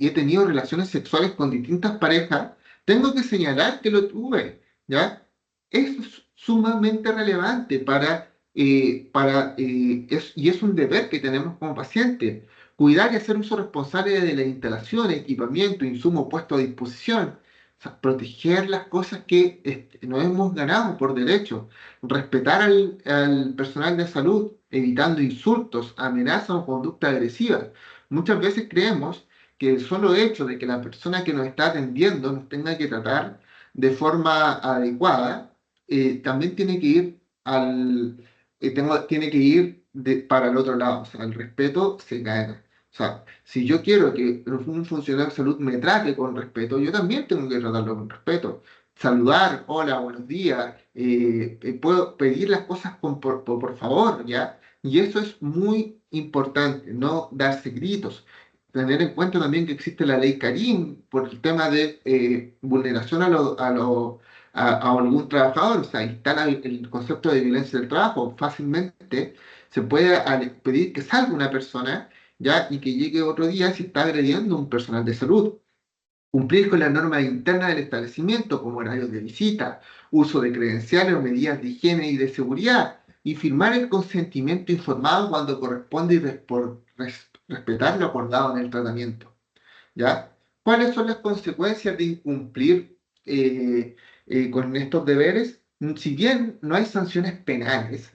he tenido relaciones sexuales con distintas parejas, tengo que señalar que lo tuve, ¿ya? Eso es sumamente relevante y es un deber que tenemos como pacientes. Cuidar y hacer uso responsable de la instalación, equipamiento, insumo puesto a disposición. O sea, proteger las cosas que nos hemos ganado por derecho. Respetar al personal de salud, evitando insultos, amenazas o conducta agresiva. Muchas veces creemos que el solo hecho de que la persona que nos está atendiendo nos tenga que tratar de forma adecuada, también tiene que ir tiene que ir para el otro lado. O sea, el respeto se gana. O sea, si yo quiero que un funcionario de salud me trate con respeto, yo también tengo que tratarlo con respeto. Saludar, hola, buenos días, puedo pedir las cosas por favor, ¿ya? Y eso es muy importante, no darse gritos. Tener en cuenta también que existe la ley Karim por el tema de vulneración a algún trabajador. O sea, instala el concepto de violencia del trabajo. Fácilmente se puede pedir que salga una persona, ¿ya? Y que llegue otro día si está agrediendo a un personal de salud. Cumplir con las normas internas del establecimiento, como horarios de visita, uso de credenciales o medidas de higiene y de seguridad, y firmar el consentimiento informado cuando corresponde y respetar lo acordado en el tratamiento. ¿Ya? ¿Cuáles son las consecuencias de incumplir con estos deberes? Si bien no hay sanciones penales,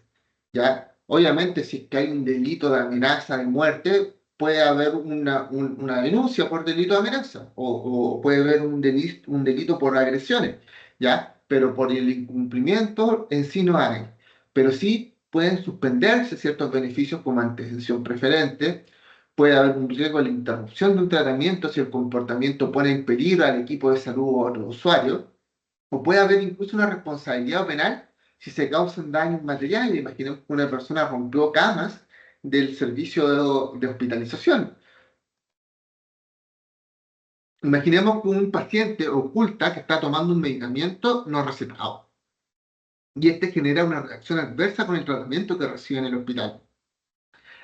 ¿ya? Obviamente, si es que hay un delito de amenaza de muerte, puede haber una denuncia por delito de amenaza o puede haber un delito por agresiones, ¿ya? Pero por el incumplimiento en sí no hay. Pero sí pueden suspenderse ciertos beneficios como antecesión preferente. Puede haber un riesgo de la interrupción de un tratamiento si el comportamiento pone en peligro al equipo de salud o a los usuarios, o puede haber incluso una responsabilidad penal si se causan daños materiales. Imaginemos que una persona rompió camas del servicio de hospitalización. Imaginemos que un paciente oculta que está tomando un medicamento no recetado y este genera una reacción adversa con el tratamiento que recibe en el hospital.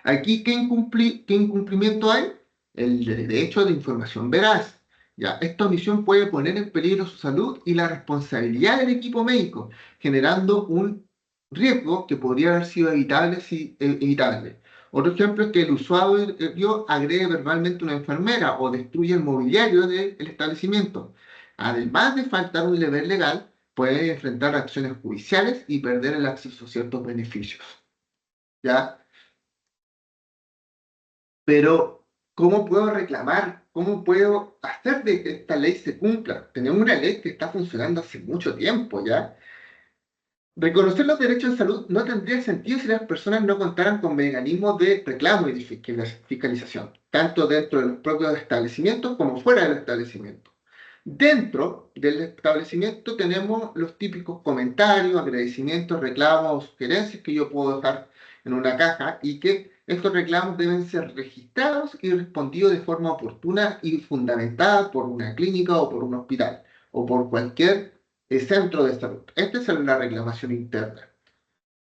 Aquí, ¿qué incumplimiento hay? El derecho de información veraz. ¿Ya? Esta omisión puede poner en peligro su salud y la responsabilidad del equipo médico, generando un riesgo que podría haber sido evitable evitable. Otro ejemplo es que el usuario agrede verbalmente a una enfermera o destruye el mobiliario del establecimiento. Además de faltar un deber legal, puede enfrentar acciones judiciales y perder el acceso a ciertos beneficios. ¿Ya? Pero, ¿cómo puedo reclamar? ¿Cómo puedo hacer de que esta ley se cumpla? Tenemos una ley que está funcionando hace mucho tiempo ya. Reconocer los derechos de salud no tendría sentido si las personas no contaran con mecanismos de reclamo y de fiscalización, tanto dentro de los propios establecimientos como fuera del establecimiento. Dentro del establecimiento tenemos los típicos comentarios, agradecimientos, reclamos, sugerencias que yo puedo dejar en una caja y que estos reclamos deben ser registrados y respondidos de forma oportuna y fundamentada por una clínica o por un hospital o por cualquier centro de salud. Esta es la reclamación interna.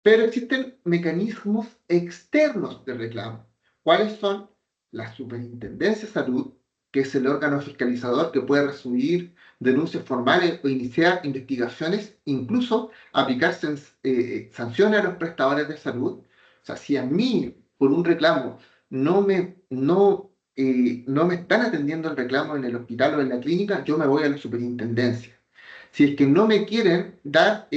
Pero existen mecanismos externos de reclamo. ¿Cuáles son? La Superintendencia de Salud, que es el órgano fiscalizador que puede recibir denuncias formales o iniciar investigaciones, incluso aplicar sanciones a los prestadores de salud. O sea, si a mí, por un reclamo, no me están atendiendo el reclamo en el hospital o en la clínica, yo me voy a la superintendencia. Si es que no me quieren dar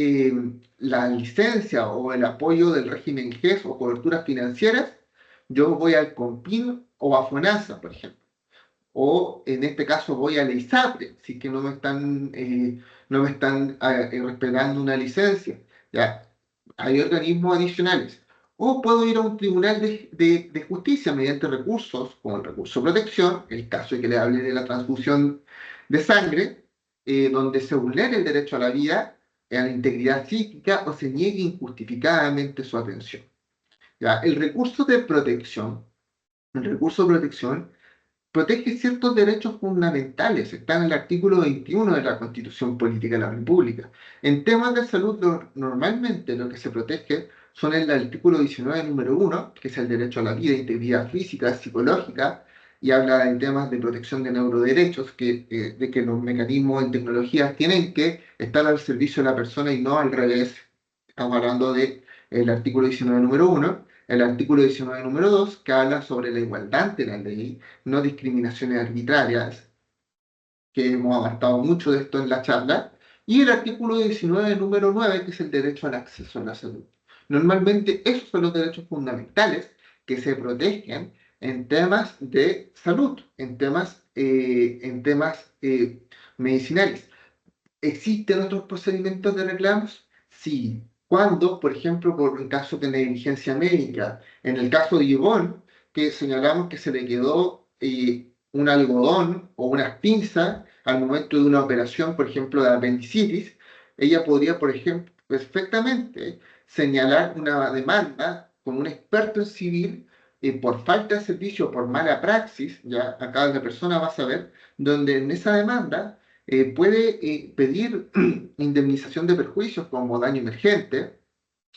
la licencia o el apoyo del régimen GES o coberturas financieras, yo voy al CONPIN o a FONASA, por ejemplo. O en este caso voy a la ISAPRE, si es que no me están respetando una licencia. ¿Ya? Hay organismos adicionales. O puedo ir a un tribunal de justicia mediante recursos, como el recurso de protección, el caso de que le hable de la transfusión de sangre, donde se vulnere el derecho a la vida, a la integridad psíquica o se niegue injustificadamente su atención. ¿Ya? El recurso de protección protege ciertos derechos fundamentales, está en el artículo 21 de la Constitución Política de la República. En temas de salud, normalmente lo que se protege son el artículo 19, número 1, que es el derecho a la vida, integridad física, psicológica, y habla de temas de protección de neuroderechos, de que los mecanismos en tecnologías tienen que estar al servicio de la persona y no al revés. Estamos hablando del artículo 19, número 1. El artículo 19, número 2, que habla sobre la igualdad ante la ley, no discriminaciones arbitrarias, que hemos abarcado mucho de esto en la charla, y el artículo 19, número 9, que es el derecho al acceso a la salud. Normalmente esos son los derechos fundamentales que se protegen en temas de salud, en temas medicinales. ¿Existen otros procedimientos de reclamos? Sí. Cuando, por ejemplo, por un caso de negligencia médica, en el caso de Yvonne, que señalamos que se le quedó un algodón o unas pinzas al momento de una operación, por ejemplo, de apendicitis, ella podría, por ejemplo, perfectamente señalar una demanda con un experto en civil por falta de servicio, por mala praxis, ya acá la persona va a saber, donde en esa demanda puede pedir indemnización de perjuicios como daño emergente,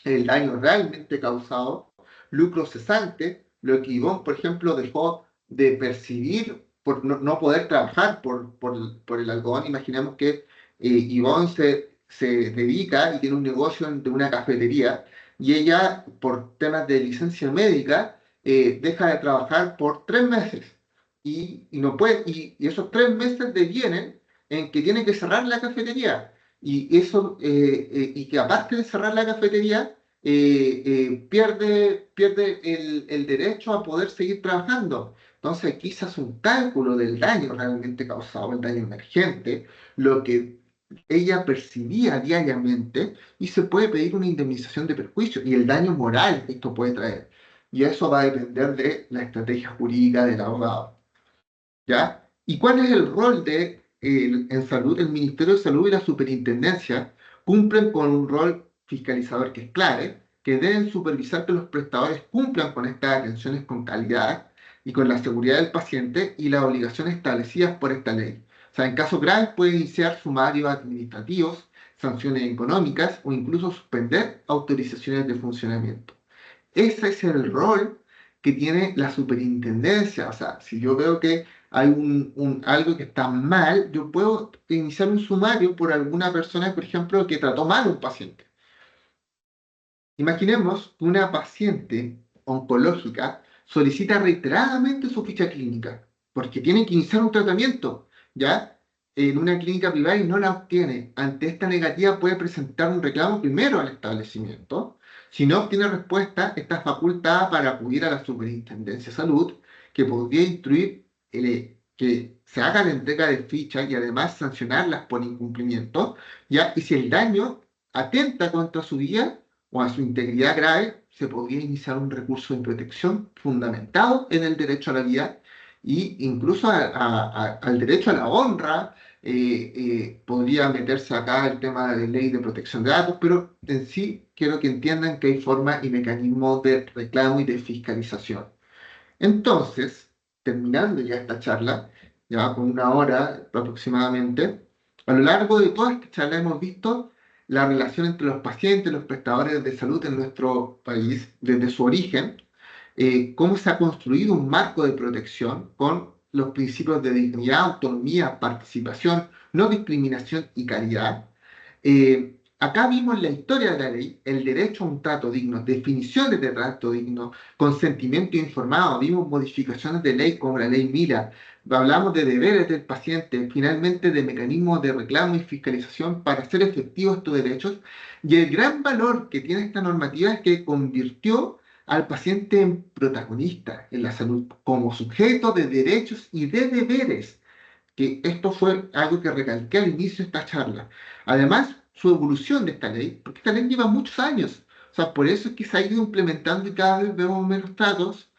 el daño realmente causado, lucro cesante, lo que Ivonne, por ejemplo, dejó de percibir por no poder trabajar por el algodón. Imaginemos que Ivonne se dedica y tiene un negocio de una cafetería y ella, por temas de licencia médica, deja de trabajar por 3 meses. Y no puede, y esos 3 meses devienen en que tiene que cerrar la cafetería. Y que aparte de cerrar la cafetería, pierde el derecho a poder seguir trabajando. Entonces, aquí se hace un cálculo del daño realmente causado, el daño emergente, lo que ella percibía diariamente, y se puede pedir una indemnización de perjuicio y el daño moral que esto puede traer. Y eso va a depender de la estrategia jurídica del abogado. ¿Ya? ¿Y cuál es el rol en salud? El Ministerio de Salud y la Superintendencia cumplen con un rol fiscalizador que es clave, que deben supervisar que los prestadores cumplan con estas atenciones con calidad y con la seguridad del paciente y las obligaciones establecidas por esta ley. O sea, en casos graves puede iniciar sumarios administrativos, sanciones económicas o incluso suspender autorizaciones de funcionamiento. Ese es el rol que tiene la superintendencia. O sea, si yo veo que hay algo que está mal, yo puedo iniciar un sumario por alguna persona, por ejemplo, que trató mal a un paciente. Imaginemos que una paciente oncológica solicita reiteradamente su ficha clínica, porque tiene que iniciar un tratamiento, ¿ya? En una clínica privada y no la obtiene. Ante esta negativa puede presentar un reclamo primero al establecimiento. Si no obtiene respuesta, está facultada para acudir a la Superintendencia de Salud, que podría instruir que se haga la entrega de fichas y además sancionarlas por incumplimiento, ¿ya? Y si el daño atenta contra su vida o a su integridad grave, se podría iniciar un recurso de protección fundamentado en el derecho a la vida e incluso al derecho a la honra podría meterse acá el tema de ley de protección de datos, pero en sí quiero que entiendan que hay formas y mecanismos de reclamo y de fiscalización. Entonces, terminando ya esta charla, ya con una hora aproximadamente, a lo largo de toda esta charla hemos visto la relación entre los pacientes, los prestadores de salud en nuestro país, desde su origen, cómo se ha construido un marco de protección con los principios de dignidad, autonomía, participación, no discriminación y calidad. Acá vimos la historia de la ley, el derecho a un trato digno, definiciones de trato digno, consentimiento informado, vimos modificaciones de ley como la ley Mila, hablamos de deberes del paciente, finalmente de mecanismos de reclamo y fiscalización para hacer efectivos estos derechos, y el gran valor que tiene esta normativa es que convirtió al paciente en protagonista en la salud, como sujeto de derechos y de deberes, que esto fue algo que recalqué al inicio de esta charla. Además, su evolución de esta ley, porque esta ley lleva muchos años, o sea, por eso es que se ha ido implementando y cada vez vemos menos tratos,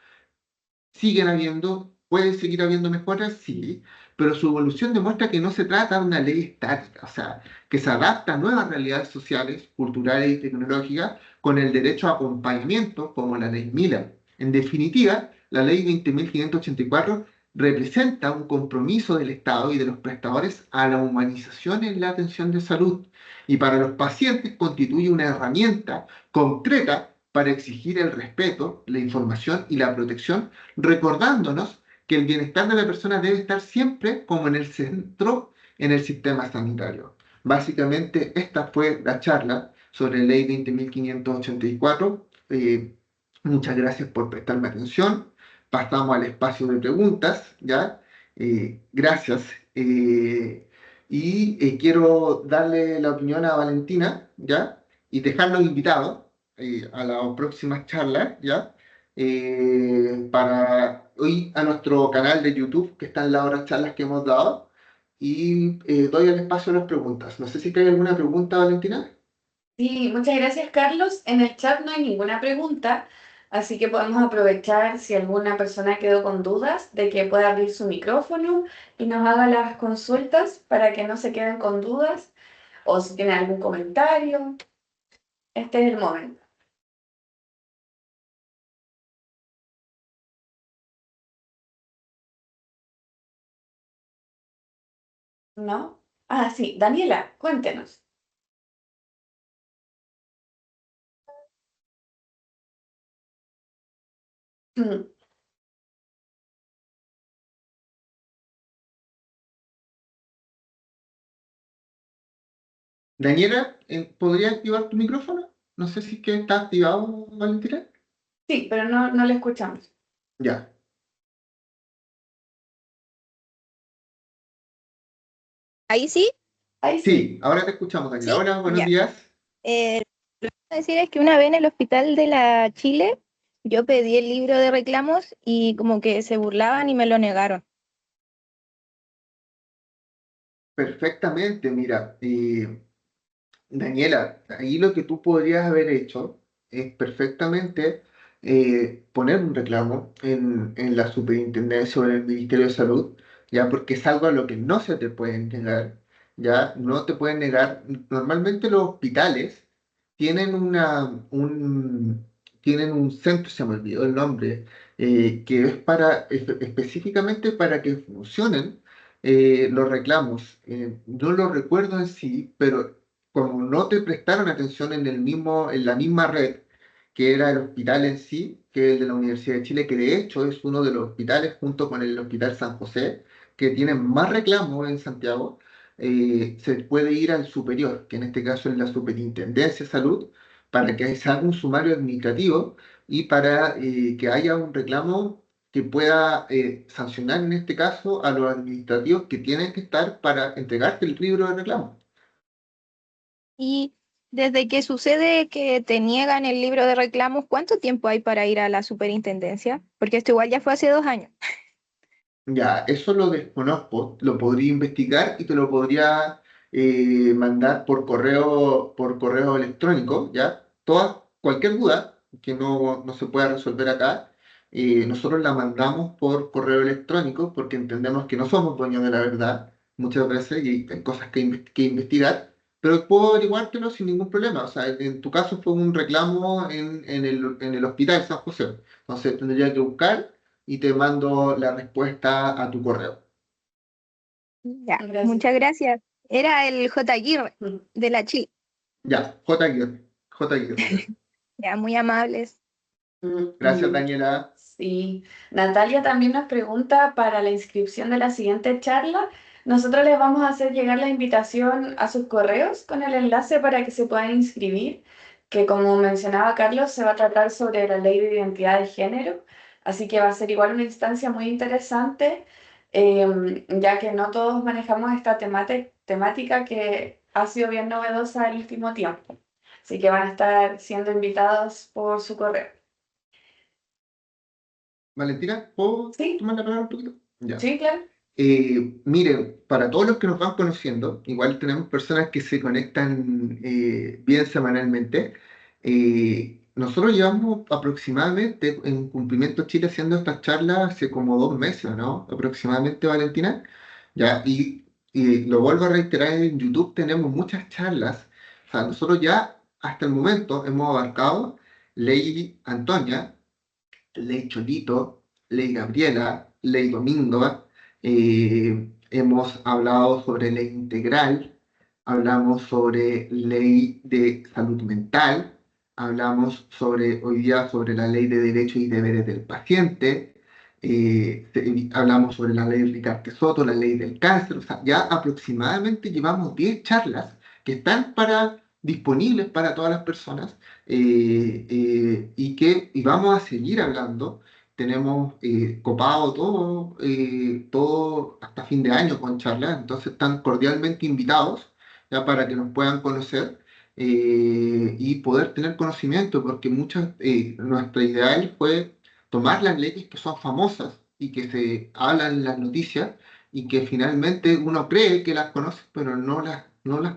siguen habiendo, puede seguir habiendo mejoras, sí, pero su evolución demuestra que no se trata de una ley estática, o sea, que se adapta a nuevas realidades sociales, culturales y tecnológicas con el derecho a acompañamiento, como la ley Miller. En definitiva, la ley 20.584 representa un compromiso del Estado y de los prestadores a la humanización en la atención de salud y para los pacientes constituye una herramienta concreta para exigir el respeto, la información y la protección, recordándonos que el bienestar de la persona debe estar siempre como en el centro en el sistema sanitario. Básicamente, esta fue la charla sobre la ley 20.584. Muchas gracias por prestarme atención. Pasamos al espacio de preguntas, ¿ya? Gracias. Quiero darle la opinión a Valentina, ¿ya? Y dejarlos invitados a las próximas charlas, ¿ya? Para hoy a nuestro canal de YouTube, que están las otras charlas que hemos dado, y doy el espacio a las preguntas. No sé si hay alguna pregunta, Valentina. Sí, muchas gracias, Carlos. En el chat no hay ninguna pregunta, así que podemos aprovechar si alguna persona quedó con dudas de que pueda abrir su micrófono y nos haga las consultas para que no se queden con dudas o si tiene algún comentario. Este es el momento, ¿no? Ah, sí, Daniela, cuéntenos. Mm, Daniela, ¿podría activar tu micrófono? No sé si es que está activado, Valentina. sí, pero no le escuchamos. Ya. Ahí sí, Ahí sí. Sí, ahora te escuchamos, Daniela. sí, Hola, buenos ya. días. Lo que quiero decir es que una vez en el hospital de la Chile, yo pedí el libro de reclamos y como que se burlaban y me lo negaron. Perfectamente, mira. Daniela, ahí lo que tú podrías haber hecho es perfectamente poner un reclamo en la superintendencia o en el Ministerio de Salud, ya porque es algo a lo que no se te puede negar, ya no te pueden negar. Normalmente los hospitales tienen tienen un centro, se me olvidó el nombre, que es específicamente para que funcionen los reclamos. No lo recuerdo en sí, pero como no te prestaron atención en la misma red, que era el hospital en sí, que es el de la Universidad de Chile, que de hecho es uno de los hospitales junto con el Hospital San José, que tienen más reclamos en Santiago, se puede ir al superior, que en este caso es la Superintendencia de Salud, para que se haga un sumario administrativo y para que haya un reclamo que pueda sancionar en este caso a los administrativos que tienen que estar para entregarte el libro de reclamo. Y desde que sucede que te niegan el libro de reclamos, ¿cuánto tiempo hay para ir a la superintendencia? Porque esto igual ya fue hace 2 años. Ya, eso lo desconozco, lo podría investigar y te lo podría mandar por correo electrónico, ¿ya? Cualquier duda que no se pueda resolver acá, nosotros la mandamos por correo electrónico porque entendemos que no somos dueños de la verdad muchas veces y hay cosas que investigar, pero puedo averiguártelo sin ningún problema. O sea, en tu caso fue un reclamo en el hospital San José. Entonces tendría que buscar y te mando la respuesta a tu correo. Ya, Gracias. muchas gracias. Era el J. Aguirre de la Chile. Ya, J. Aguirre. J. Aguirre. Ya, muy amables. Gracias, Mm, Daniela. sí. Natalia también nos pregunta para la inscripción de la siguiente charla. Nosotros les vamos a hacer llegar la invitación a sus correos con el enlace para que se puedan inscribir, que como mencionaba Carlos, se va a tratar sobre la ley de identidad de género, así que va a ser igual una instancia muy interesante, ya que no todos manejamos esta temática que ha sido bien novedosa el último tiempo. Así que van a estar siendo invitados por su correo. Valentina, ¿puedo Sí, tomar la palabra un poquito? Ya. sí, claro. Miren, para todos los que nos van conociendo, igual tenemos personas que se conectan bien semanalmente. Nosotros llevamos aproximadamente en Cumplimiento Chile haciendo estas charlas hace como 2 meses, ¿no? Aproximadamente, Valentina. Ya, y lo vuelvo a reiterar, en YouTube tenemos muchas charlas. O sea, nosotros ya hasta el momento hemos abarcado Ley Antonia, Ley Cholito, Ley Gabriela, Ley Domingo. Hemos hablado sobre ley integral, hablamos sobre ley de salud mental, hablamos hoy día sobre la ley de derechos y deberes del paciente, hablamos sobre la ley Ricardo Soto, la ley del cáncer. O sea, ya aproximadamente llevamos 10 charlas que están disponibles para todas las personas, y vamos a seguir hablando. Tenemos copado todo hasta fin de año con charlas, entonces están cordialmente invitados ya para que nos puedan conocer y poder tener conocimiento, porque nuestra ideal fue tomar las leyes que son famosas y que se hablan en las noticias y que finalmente uno cree que las conoce, pero no las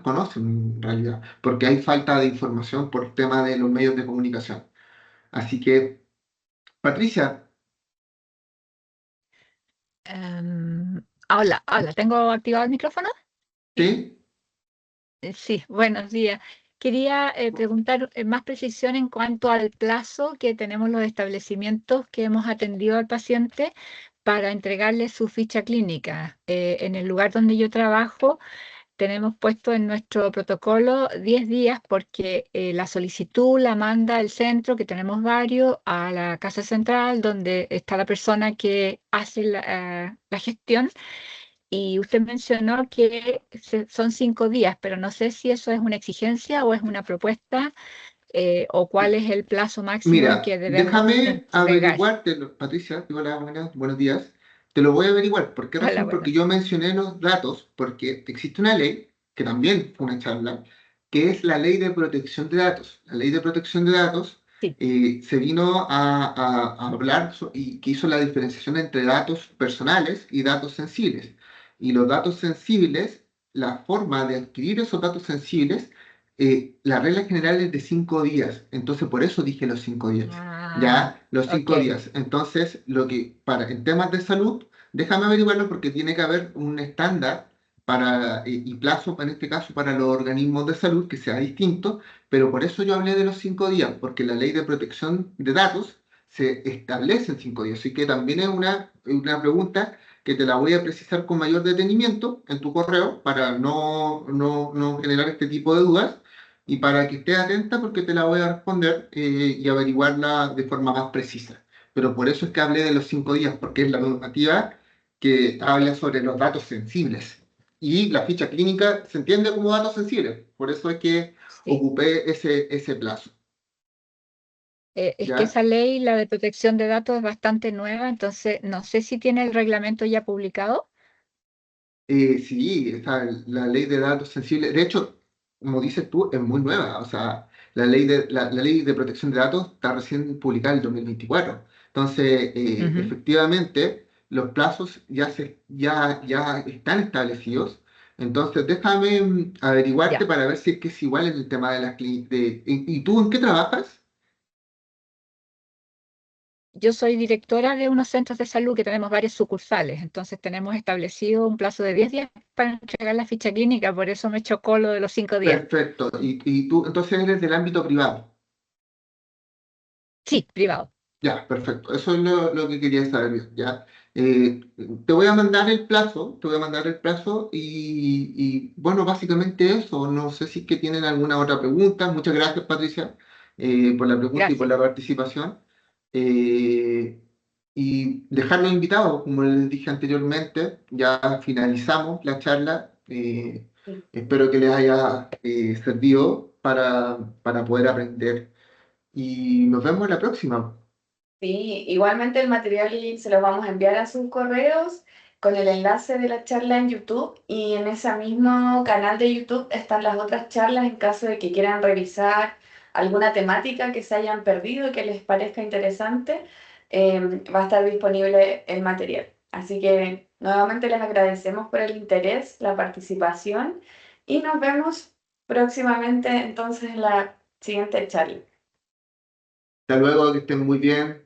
conoce en realidad, porque hay falta de información por el tema de los medios de comunicación. Así que, Patricia, Hola, hola, ¿tengo activado el micrófono? ¿sí? Sí, buenos días. Quería preguntar más precisión en cuanto al plazo que tenemos los establecimientos que hemos atendido al paciente para entregarle su ficha clínica. En el lugar donde yo trabajo, tenemos puesto en nuestro protocolo 10 días porque la solicitud la manda el centro, que tenemos varios, a la casa central donde está la persona que hace la gestión. Y usted mencionó que son 5 días, pero no sé si eso es una exigencia o es una propuesta, o cuál es el plazo máximo en Mira, que debemos déjame entregar. averiguarte, Patricia, hola, buenos días. Te lo voy a averiguar. ¿Por qué Hola, razón? bueno. Porque yo mencioné los datos, porque existe una ley, que también fue una charla, que es la ley de protección de datos. La ley de protección de datos Sí. se vino a hablar y que hizo la diferenciación entre datos personales y datos sensibles. Y los datos sensibles, la forma de adquirir esos datos sensibles, la regla general es de 5 días, entonces por eso dije los 5 días, Ah, ya, los ok. 5 días. Entonces, en temas de salud, déjame averiguarlo porque tiene que haber un estándar y plazo, en este caso, para los organismos de salud que sea distinto, pero por eso yo hablé de los 5 días, porque la ley de protección de datos se establece en 5 días, así que también es una pregunta que te la voy a precisar con mayor detenimiento en tu correo para no generar este tipo de dudas y para que estés atenta porque te la voy a responder y averiguarla de forma más precisa. Pero por eso es que hablé de los 5 días, porque es la normativa que habla sobre los datos sensibles. Y la ficha clínica se entiende como datos sensibles, por eso es que Sí. ocupé ese plazo. Es que ¿Ya? esa ley, la de protección de datos, es bastante nueva, entonces no sé si tiene el reglamento ya publicado. Sí, está la ley de datos sensibles. De hecho, como dices tú, es muy nueva. O sea, la ley de protección de datos está recién publicada en el 2024. Entonces, Ujú. efectivamente, los plazos ya están establecidos. Entonces, déjame averiguarte Ya. para ver si es que es igual en el tema de las clínicas. ¿Y tú en qué trabajas? yo soy directora de unos centros de salud que tenemos varias sucursales, entonces tenemos establecido un plazo de 10 días para entregar la ficha clínica, por eso me chocó lo de los 5 días. Perfecto. Y tú entonces eres del ámbito privado. Sí, privado. Ya, perfecto. Eso es lo que quería saber. Ya. Te voy a mandar el plazo, te voy a mandar el plazo bueno, básicamente eso. No sé si es que tienen alguna otra pregunta. Muchas gracias, Patricia, por la pregunta y por Gracias. la participación. Eh, y dejarlos invitados, como les dije anteriormente, ya finalizamos la charla. Sí. Espero que les haya servido para poder aprender. Y nos vemos la próxima. Sí, igualmente el material se lo vamos a enviar a sus correos con el enlace de la charla en YouTube y en ese mismo canal de YouTube están las otras charlas en caso de que quieran revisar alguna temática que se hayan perdido y que les parezca interesante, va a estar disponible el material. Así que nuevamente les agradecemos por el interés, la participación y nos vemos próximamente entonces en la siguiente charla. Hasta luego, que estén muy bien.